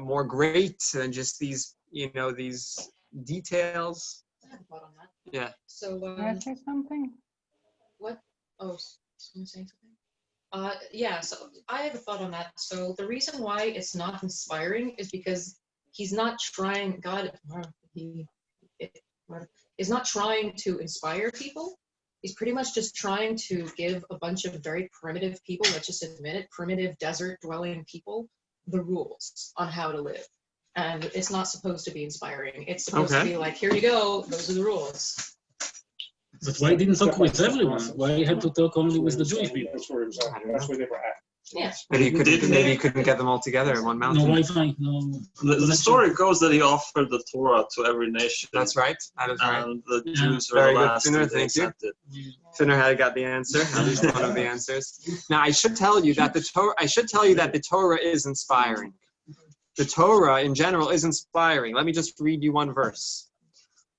A: more great than just these, these details?
E: I have a thought on that.
A: Yeah.
E: So,
N: Can I say something?
E: what? Oh, someone saying something? Yeah, so I have a thought on that. So the reason why it's not inspiring is because he's not trying, God is not trying to inspire people. He's pretty much just trying to give a bunch of very primitive people, let's just admit it, primitive desert dwelling people, the rules on how to live. And it's not supposed to be inspiring. It's supposed to be like, here you go, those are the rules.
B: But why didn't talk with everyone? Why had to talk only with the Jewish people?
F: That's where they were at.
E: Yeah.
A: Maybe you couldn't get them all together in one
B: No
A: mountain.
B: Wi-Fi, no.
I: The story goes that he offered the Torah to every nation.
A: That's right. That is right.
I: And the
B: Yeah.
I: Jews are
A: Very
I: the
A: good,
I: last
A: Finner,
I: to be
A: thank you.
I: accepted.
A: Finner had got the answer, at least one of the answers. Now, I should tell you that the Torah is inspiring. The Torah in general is inspiring. Let me just read you one verse.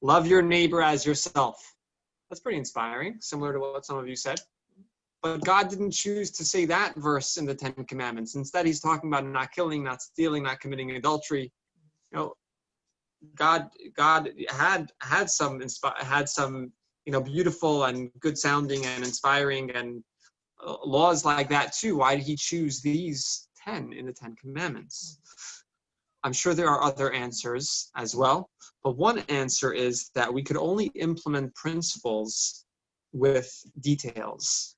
A: Love your neighbor as yourself. That's pretty inspiring, similar to what some of you said. But God didn't choose to say that verse in the 10 Commandments. Instead, he's talking about not killing, not stealing, not committing adultery. God had some beautiful and good sounding and inspiring and laws like that too. Why did he choose these 10 in the 10 Commandments? I'm sure there are other answers as well, but one answer is that we could only implement principles with details.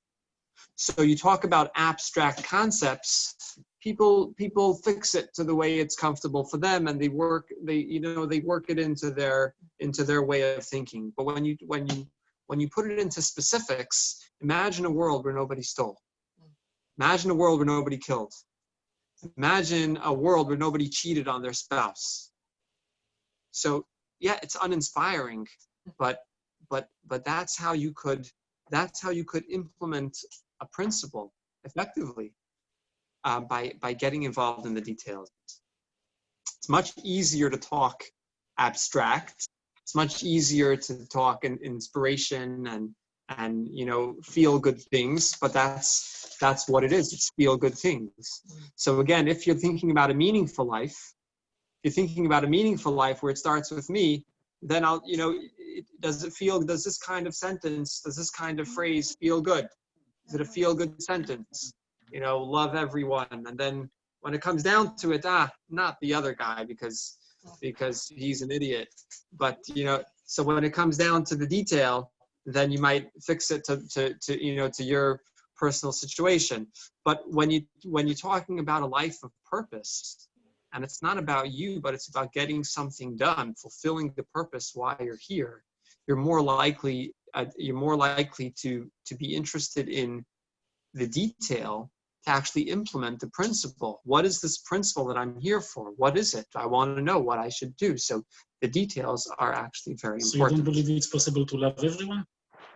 A: So you talk about abstract concepts, people fix it to the way it's comfortable for them, and they work it into their way of thinking. But when you put it into specifics, imagine a world where nobody stole. Imagine a world where nobody killed. Imagine a world where nobody cheated on their spouse. So yeah, it's uninspiring, but that's how you could implement a principle effectively by getting involved in the details. It's much easier to talk abstract. It's much easier to talk in inspiration and feel good things, but that's what it is. It's feel good things. So again, if you're thinking about a meaningful life, you're thinking about a meaningful life where it starts with me, then I'll, does this kind of sentence, does this kind of phrase feel good? Is it a feel good sentence? Love everyone. And then when it comes down to it, not the other guy because he's an idiot. But, so when it comes down to the detail, then you might fix it to your personal situation. But when you're talking about a life of purpose, and it's not about you, but it's about getting something done, fulfilling the purpose why you're here, you're more likely to be interested in the detail to actually implement the principle. What is this principle that I'm here for? What is it? I want to know what I should do. So the details are actually very important.
B: So you don't believe it's possible to love everyone?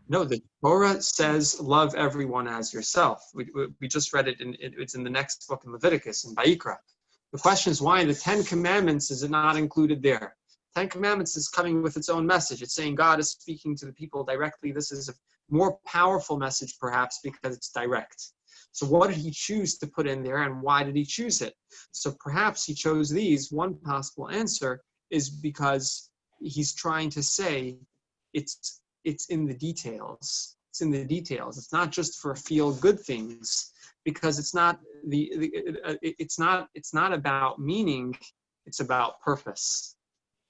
A: No, the Torah says love everyone as yourself. We just read it, it's in the next book in Leviticus, in Vayikra. The question is why in the 10 Commandments is it not included there? 10 Commandments is coming with its own message. It's saying God is speaking to the people directly. This is a more powerful message perhaps because it's direct. So what did he choose to put in there and why did he choose it? So perhaps he chose these. One possible answer is because he's trying to say it's in the details. It's in the details. It's not just for feel-good things, because it's not it's not about meaning. It's about purpose.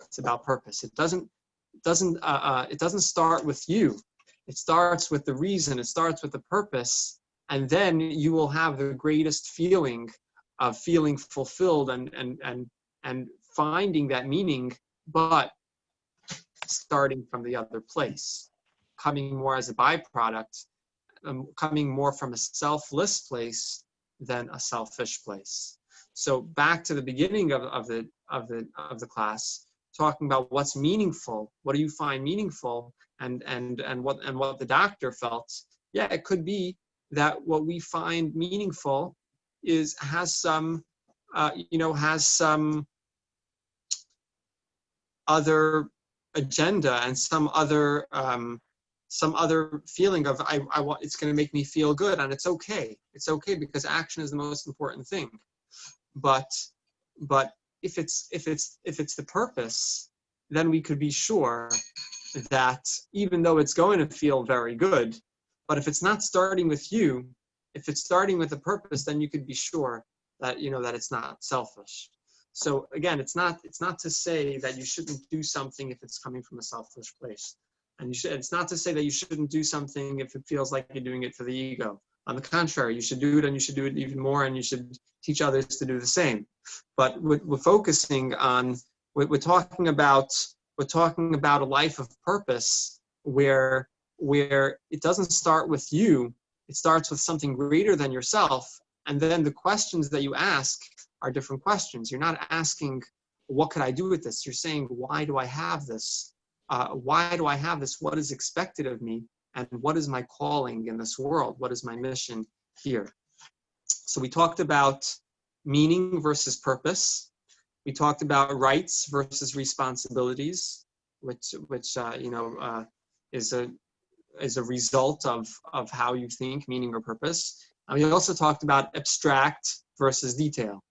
A: It's about purpose. It doesn't start with you. It starts with the reason. It starts with the purpose, and then you will have the greatest feeling of feeling fulfilled and finding that meaning, but starting from the other place, coming more as a byproduct, coming more from a selfless place than a selfish place. So back to the beginning of the class, talking about what's meaningful. What do you find meaningful? And what the doctor felt. Yeah, it could be that what we find meaningful has some other agenda and some other feeling of I want, it's going to make me feel good, and it's okay. It's okay because action is the most important thing. But if it's the purpose, then we could be sure that even though it's going to feel very good, but if it's not starting with you, if it's starting with a purpose, then you could be sure that that it's not selfish. So again, it's not to say that you shouldn't do something if it's coming from a selfish place. And it's not to say that you shouldn't do something if it feels like you're doing it for the ego. On the contrary, you should do it, and you should do it even more, and you should teach others to do the same. But we're focusing on, we're talking about a life of purpose where it doesn't start with you, it starts with something greater than yourself. And then the questions that you ask are different questions. You're not asking, what could I do with this? You're saying, why do I have this? Why do I have this? What is expected of me? And what is my calling in this world? What is my mission here? So we talked about meaning versus purpose. We talked about rights versus responsibilities, which is a result of how you think, meaning or purpose. And we also talked about abstract versus detail.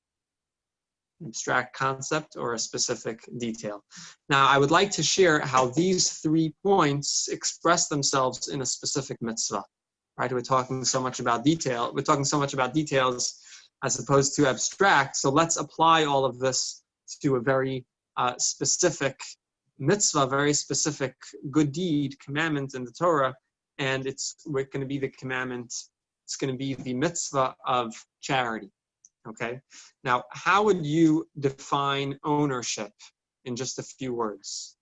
A: Abstract concept or a specific detail. Now, I would like to share how these 3 points express themselves in a specific mitzvah. Right? We're talking so much about detail. We're talking so much about details as opposed to abstract. So let's apply all of this to a very specific mitzvah, very specific good deed, commandment in the Torah, and we're going to be the commandment. It's going to be the mitzvah of charity. Okay. Now, how would you define ownership in just a few words?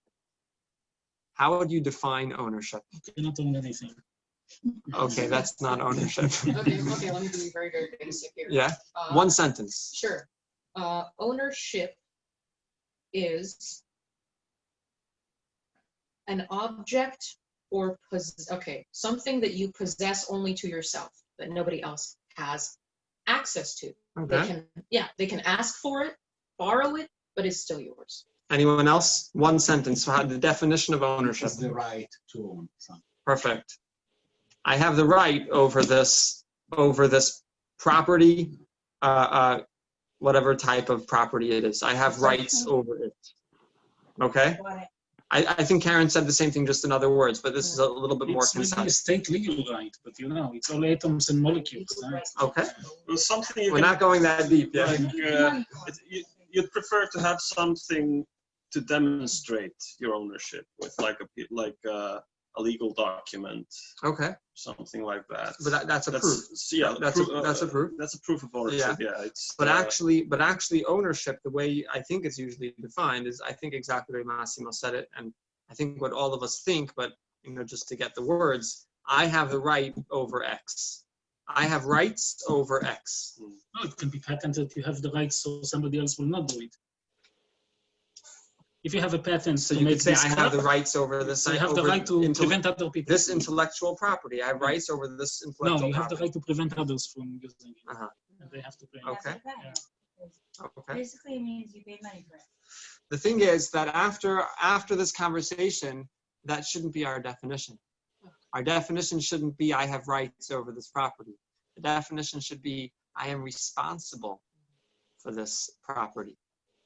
A: How would you define ownership?
B: You cannot own anything.
A: Okay, that's not ownership.
E: Okay, let me be very, very basic here.
A: Yeah, one sentence.
E: Sure. Ownership is an object or something that you possess only to yourself, that nobody else has access to.
A: Okay.
E: They can ask for it, borrow it, but it's still yours.
A: Anyone else? One sentence. So the definition of ownership.
K: It's the right to own something.
A: Perfect. I have the right over this property, whatever type of property it is. I have rights over it. Okay? I think Karen said the same thing, just in other words, but this is a little bit more
B: It's maybe a
A: concise.
B: state legal right, but it's all atoms and molecules. Right?
A: Okay?
I: Well, something you
A: We're
I: can,
A: not going that deep yet.
I: like, you'd prefer to have something to demonstrate your ownership with, like a legal document,
A: Okay,
I: something like that.
A: but that's a proof.
I: Yeah,
A: That's a proof.
I: That's a proof of ownership. Yeah, it's.
A: But actually ownership, the way I think it's usually defined is, I think exactly the way Massimo said it, and I think what all of us think, but just to get the words, I have the right over X. I have rights over X.
B: No, it can be patented. You have the rights, so somebody else will not do it. If you have a patent
A: So
B: to
A: you
B: make
A: could say
B: this
A: I have the rights over this.
B: so you have the
A: over
B: right to prevent other people.
A: this intellectual property. I have rights over this intellectual
B: No, you have the
A: property.
B: right to prevent others from using it.
A: Uh-huh.
B: And they have to pay.
A: Okay. Okay.
C: Basically, it means you pay money for it.
A: The thing is that after this conversation, that shouldn't be our definition. Our definition shouldn't be I have rights over this property. The definition should be I am responsible for this property.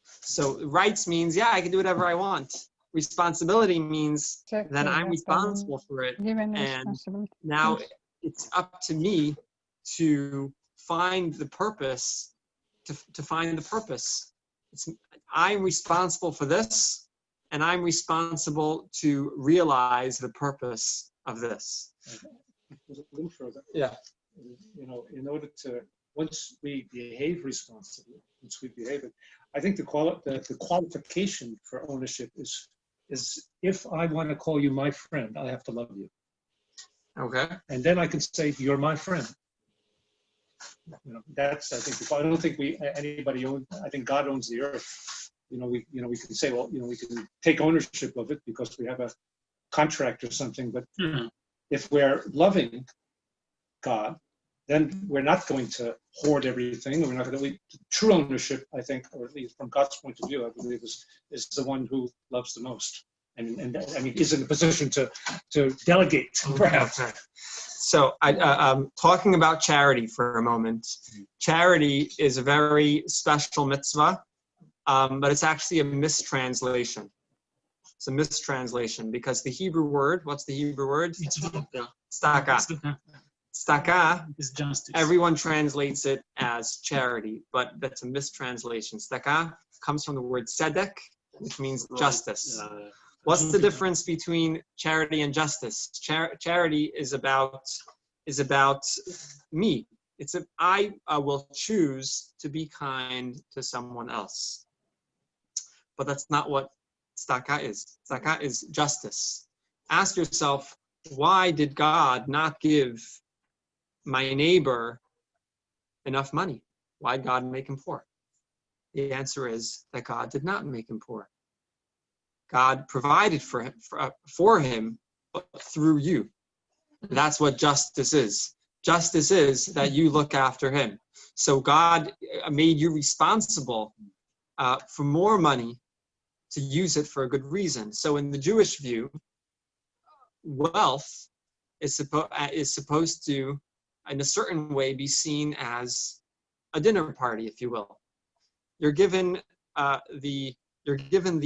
A: So rights means, yeah, I can do whatever I want. Responsibility means then I'm responsible for it. And now it's up to me to find the purpose, to find the purpose. I'm responsible for this, and I'm responsible to realize the purpose of this.
F: A little further.
A: Yeah.
F: In order to, once we behave responsibly, I think the qualification for ownership is if I want to call you my friend, I have to love you.
A: Okay.
F: And then I can say, you're my friend. That's, I think, I don't think anybody owns, I think God owns the earth. We can say, well, we can take ownership of it because we have a contract or something, but if we're loving God, then we're not going to hoard everything. We're not going to. True ownership, I think, or at least from God's point of view, I believe is the one who loves the most, and I mean is in a position to delegate, perhaps.
A: Okay. So I'm talking about charity for a moment. Charity is a very special mitzvah, but it's actually a mistranslation. It's a mistranslation because the Hebrew word, what's the Hebrew word? Tzedakah. Tzedakah
B: is justice.
A: Everyone translates it as charity, but that's a mistranslation. Tzedakah comes from the word tzedek, which means justice. What's the difference between charity and justice? Charity is about me. I will choose to be kind to someone else. But that's not what tzedakah is. Tzedakah is justice. Ask yourself, why did God not give my neighbor enough money? Why did God make him poor? The answer is that God did not make him poor. God provided for him through you. That's what justice is. Justice is that you look after him. So God made you responsible for more money to use it for a good reason. So in the Jewish view, wealth is supposed to, in a certain way, be seen as a dinner party, if you will. You're given the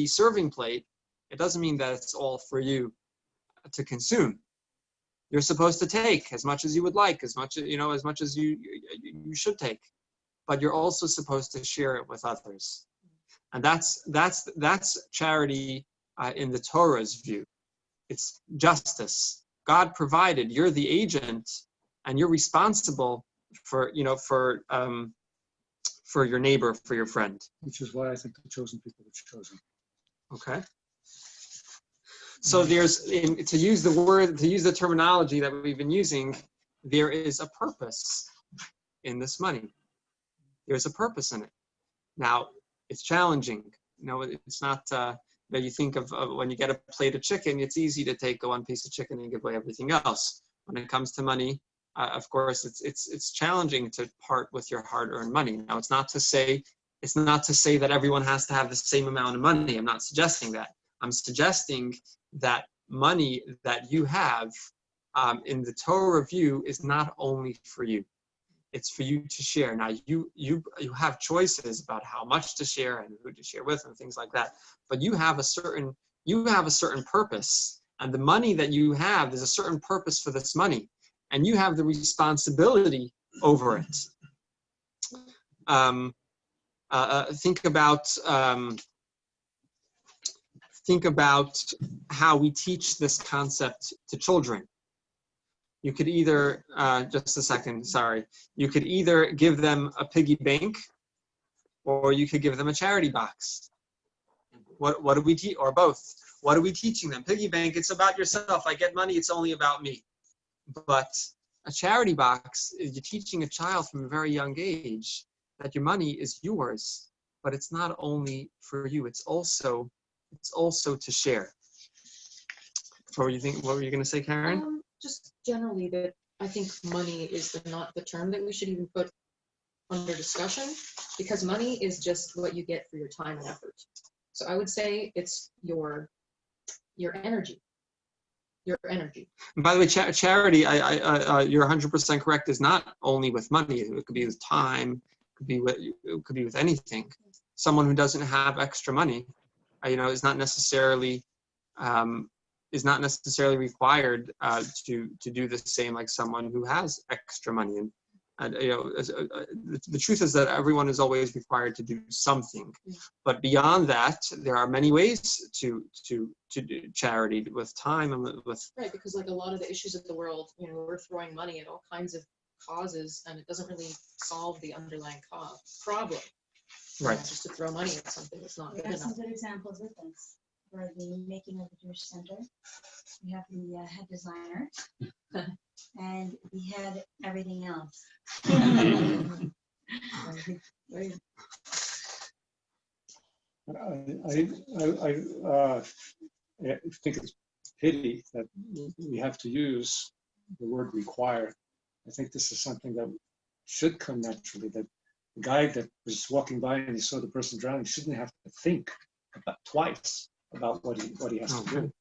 A: serving plate. It doesn't mean that it's all for you to consume. You're supposed to take as much as you would like, as much as you should take, but you're also supposed to share it with others. And that's charity in the Torah's view. It's justice. God provided. You're the agent, and you're responsible for your neighbor, for your friend.
F: Which is why I think the chosen people are chosen.
A: Okay. So to use the terminology that we've been using, there is a purpose in this money. There's a purpose in it. Now, it's challenging. It's not that you think of when you get a plate of chicken, it's easy to take one piece of chicken and give away everything else. When it comes to money, of course, it's challenging to part with your hard-earned money. Now, it's not to say that everyone has to have the same amount of money. I'm not suggesting that. I'm suggesting that money that you have in the Torah view is not only for you. It's for you to share. Now you have choices about how much to share and who to share with and things like that. But you have a certain purpose, and the money that you have, there's a certain purpose for this money, and you have the responsibility over it. Think about how we teach this concept to children. You could either, just a second, sorry. You could either give them a piggy bank, or you could give them a charity box. What do we teach, or both? What are we teaching them? Piggy bank, it's about yourself. I get money, it's only about me. But a charity box, you're teaching a child from a very young age that your money is yours, but it's not only for you, it's also to share. What were you going to say, Karen?
E: Just generally that I think money is not the term that we should even put under discussion, because money is just what you get for your time and effort. So I would say it's your energy. Your energy.
A: And by the way, charity, you're 100% correct, is not only with money. It could be with time. It could be with anything. Someone who doesn't have extra money, is not necessarily required to do the same like someone who has extra money. And the truth is that everyone is always required to do something. But beyond that, there are many ways to do charity with time and with.
E: Right, because like a lot of the issues of the world, we're throwing money at all kinds of causes, and it doesn't really solve the underlying problem.
A: Right.
E: Just to throw money at something that's not good
C: We have
E: enough.
C: some good examples with this. For the making of the Jewish Center, we have the head designer, and we had everything else.
F: I think it's pity that we have to use the word require. I think this is something that should come naturally, that the guy that was walking by and he saw the person drowning shouldn't have to think twice about what he has to do.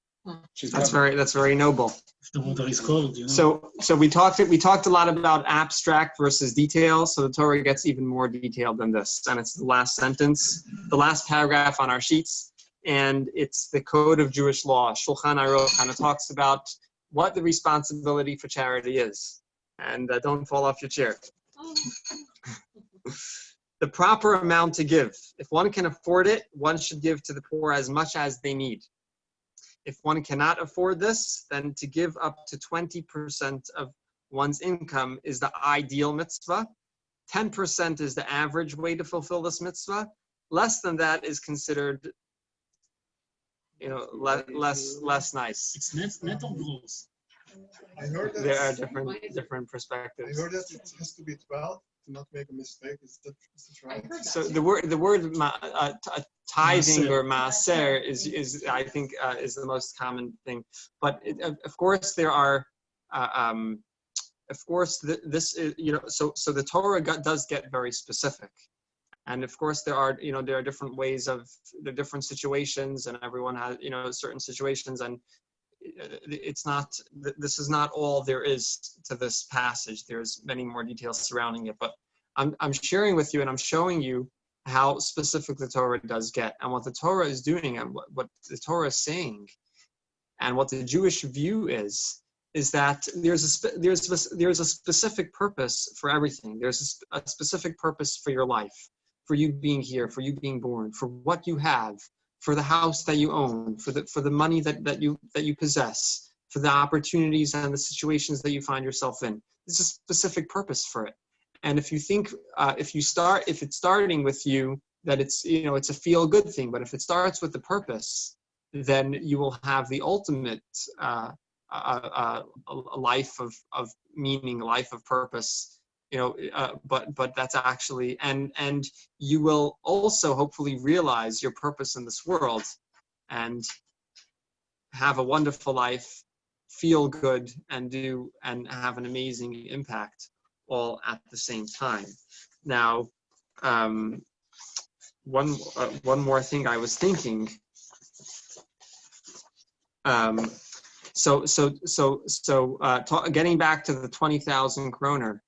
A: That's very noble.
B: The water is cold,
A: So we talked a lot about abstract versus detail. So the Torah gets even more detailed than this, and it's the last sentence, the last paragraph on our sheets, and it's the code of Jewish law. Shulchan Aruch kind of talks about what the responsibility for charity is, and don't fall off your chair. The proper amount to give. If one can afford it, one should give to the poor as much as they need. If one cannot afford this, then to give up to 20% of one's income is the ideal mitzvah. 10% is the average way to fulfill this mitzvah. Less than that is considered, less nice.
B: It's net or gross?
D: I heard that
A: There are different perspectives.
D: I heard that it has to be 12 to not make a mistake. Is that right?
A: So the word tithing or maaser is I think is the most common thing. But of course there are this is so the Torah does get very specific, and of course there are different ways of the different situations, and everyone has certain situations, and this is not all there is to this passage. There's many more details surrounding it, but I'm sharing with you and I'm showing you how specific the Torah does get, and what the Torah is doing, and what the Torah is saying, and what the Jewish view is that there's a specific purpose for everything. There's a specific purpose for your life, for you being here, for you being born, for what you have, for the house that you own, for the money that you possess, for the opportunities and the situations that you find yourself in. There's a specific purpose for it. And if you think, if it's starting with you, that it's a feel-good thing, but if it starts with the purpose, then you will have the ultimate a life of meaning, a life of purpose. But that's actually, and you will also hopefully realize your purpose in this world, and have a wonderful life, feel good, and have an amazing impact, all at the same time. Now, one more thing I was thinking. Getting back to the 20,000 kroner,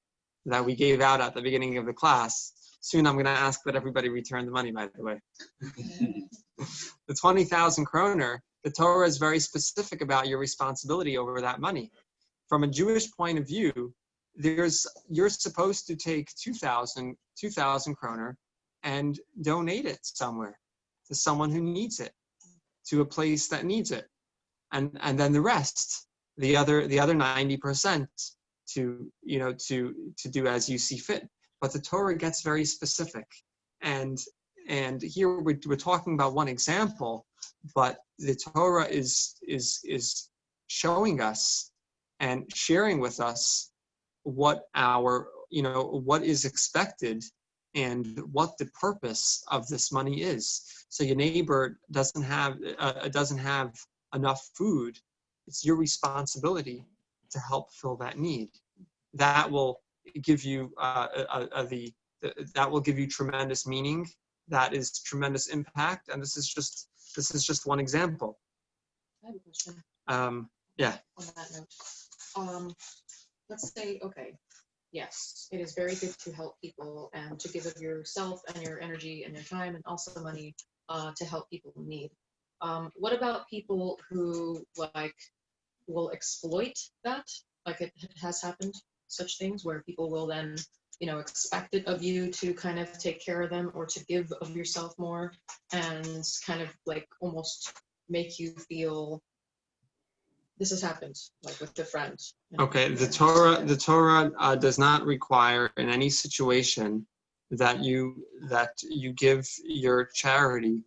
A: that we gave out at the beginning of the class. Soon I'm going to ask that everybody return the money, by the way. The 20,000 kroner, the Torah is very specific about your responsibility over that money. From a Jewish point of view, you're supposed to take 2,000 kroner and donate it somewhere to someone who needs it, to a place that needs it, and then the rest, the other 90%, to do as you see fit. But the Torah gets very specific, and here we're talking about one example, but the Torah is showing us and sharing with us what is expected and what the purpose of this money is. So your neighbor doesn't have enough food. It's your responsibility to help fill that need. That will give you tremendous meaning. That is tremendous impact. And this is just one example.
E: I have a question.
A: Yeah.
E: On that note, let's say, okay, yes, it is very good to help people and to give of yourself and your energy and your time and also money to help people in need. What about people who will exploit that? Like it has happened, such things where people will then, expect it of you to kind of take care of them or to give of yourself more and kind of like almost make you feel this has happened, like with the friend.
A: Okay, the Torah does not require in any situation that you give your charity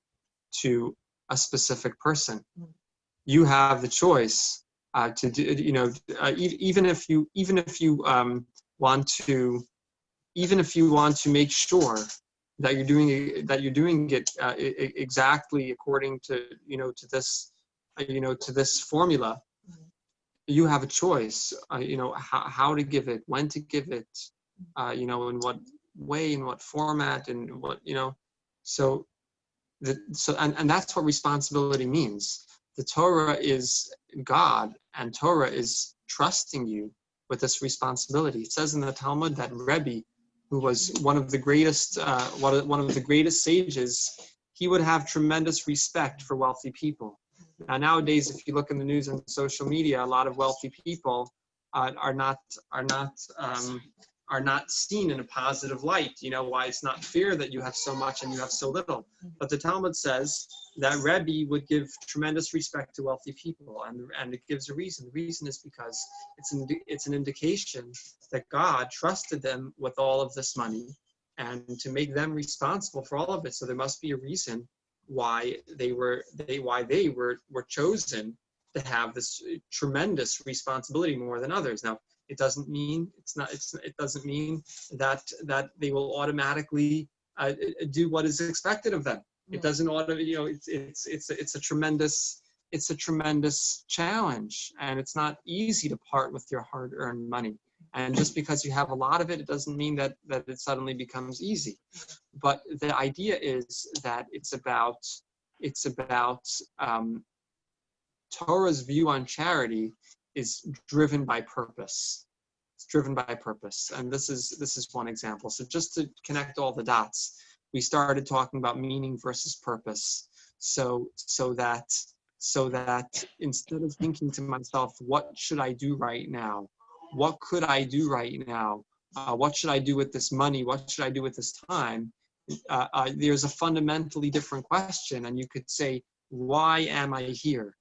A: to a specific person. You have the choice to do. Even if you want to make sure that you're doing it exactly according to to this formula. You have a choice, how to give it, when to give it, in what way, in what format, and what, so that's what responsibility means. The Torah is God, and Torah is trusting you with this responsibility. It says in the Talmud that Rebbe, who was one of the greatest sages, he would have tremendous respect for wealthy people. Now, nowadays, if you look in the news and social media, a lot of wealthy people are not seen in a positive light. You know why? It's not fair that you have so much and you have so little. But the Talmud says that Rebbe would give tremendous respect to wealthy people, and it gives a reason. The reason is because it's an indication that God trusted them with all of this money and to make them responsible for all of it. So there must be a reason why they were chosen to have this tremendous responsibility more than others. Now, it doesn't mean that they will automatically do what is expected of them. It doesn't it's a tremendous challenge, and it's not easy to part with your hard-earned money. And just because you have a lot of it, it doesn't mean that it suddenly becomes easy. But the idea is that it's about Torah's view on charity is driven by purpose. It's driven by purpose, and this is one example. So just to connect all the dots, we started talking about meaning versus purpose. So that instead of thinking to myself, what should I do right now? What could I do right now? What should I do with this money? What should I do with this time? There's a fundamentally different question, and you could say, why am I here?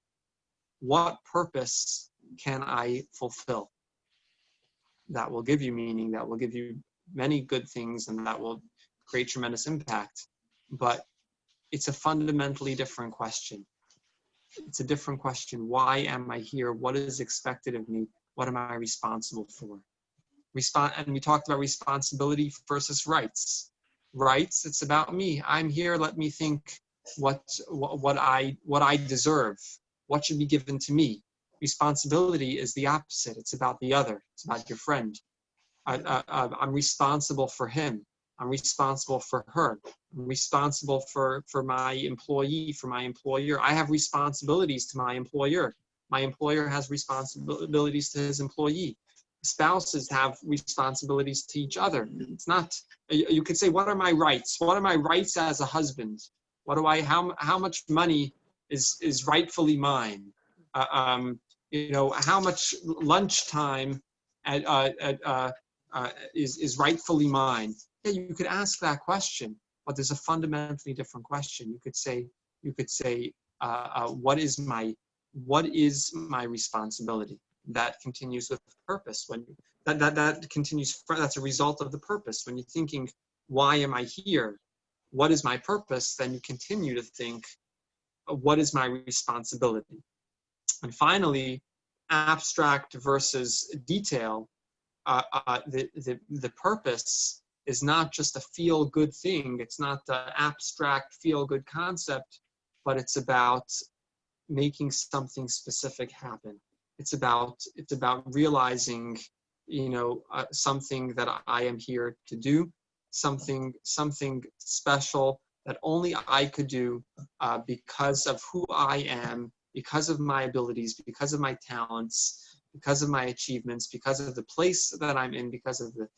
A: What purpose can I fulfill? That will give you meaning, that will give you many good things, and that will create tremendous impact. But it's a fundamentally different question. It's a different question. Why am I here? What is expected of me? What am I responsible for? And we talked about responsibility versus rights. Rights, it's about me. I'm here. Let me think what I deserve. What should be given to me? Responsibility is the opposite. It's about the other. It's about your friend. I'm responsible for him. I'm responsible for her. I'm responsible for my employee, for my employer. I have responsibilities to my employer. My employer has responsibilities to his employee. Spouses have responsibilities to each other. It's not, you could say, what are my rights? What are my rights as a husband? What do I, how much money is rightfully mine? You know, how much lunchtime is rightfully mine? Yeah, you could ask that question, but there's a fundamentally different question. You could say, what is my responsibility? That continues with purpose. When that continues, that's a result of the purpose. When you're thinking, why am I here? What is my purpose? Then you continue to think, what is my responsibility? And finally, abstract versus detail. The purpose is not just a feel-good thing. It's not the abstract feel-good concept, but it's about making something specific happen. It's about realizing, you know, something that I am here to do, something special that only I could do because of who I am, because of my abilities, because of my talents, because of my achievements, because of the place that I'm in, because of the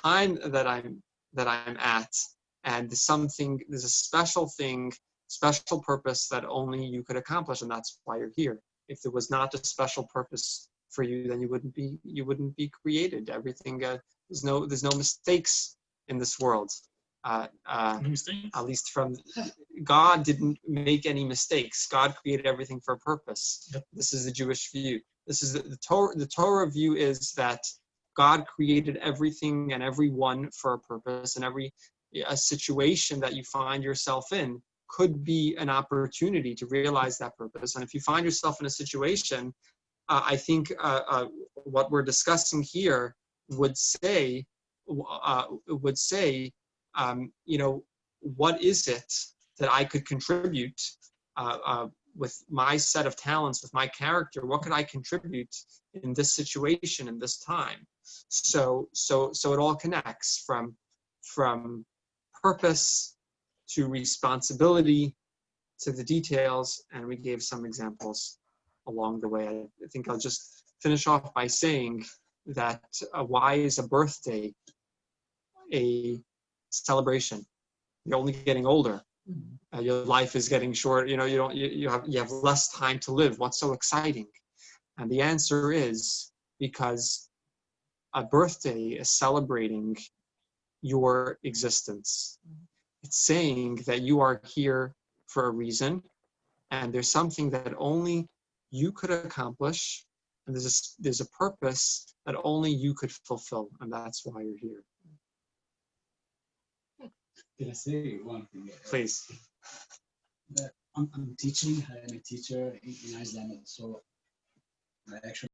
A: time that I'm at, and there's a special thing, special purpose that only you could accomplish, and that's why you're here. If there was not a special purpose for you, then you wouldn't be created. Everything there's no mistakes in this world. At least from God didn't make any mistakes. God created everything for a purpose. Yep. This is the Jewish view. This is the Torah. The Torah view is that God created everything and everyone for a purpose, and a situation that you find yourself in could be an opportunity to realize that purpose. And if you find yourself in a situation, I think what we're discussing here would say, you know, what is it that I could contribute with my set of talents, with my character? What could I contribute in this situation, in this time? So it all connects from purpose to responsibility to the details, and we gave some examples along the way. I think I'll just finish off by saying that why is a birthday a celebration? You're only getting older. Your life is getting short. You know, you have less time to live. What's so exciting? And the answer is because a birthday is celebrating your existence. It's saying that you are here for a reason, and there's something that only you could accomplish, and there's a purpose that only you could fulfill, and that's why you're here.
K: Can I say one thing?
A: Please.
K: I'm teaching. I'm a teacher in Iceland, so I actually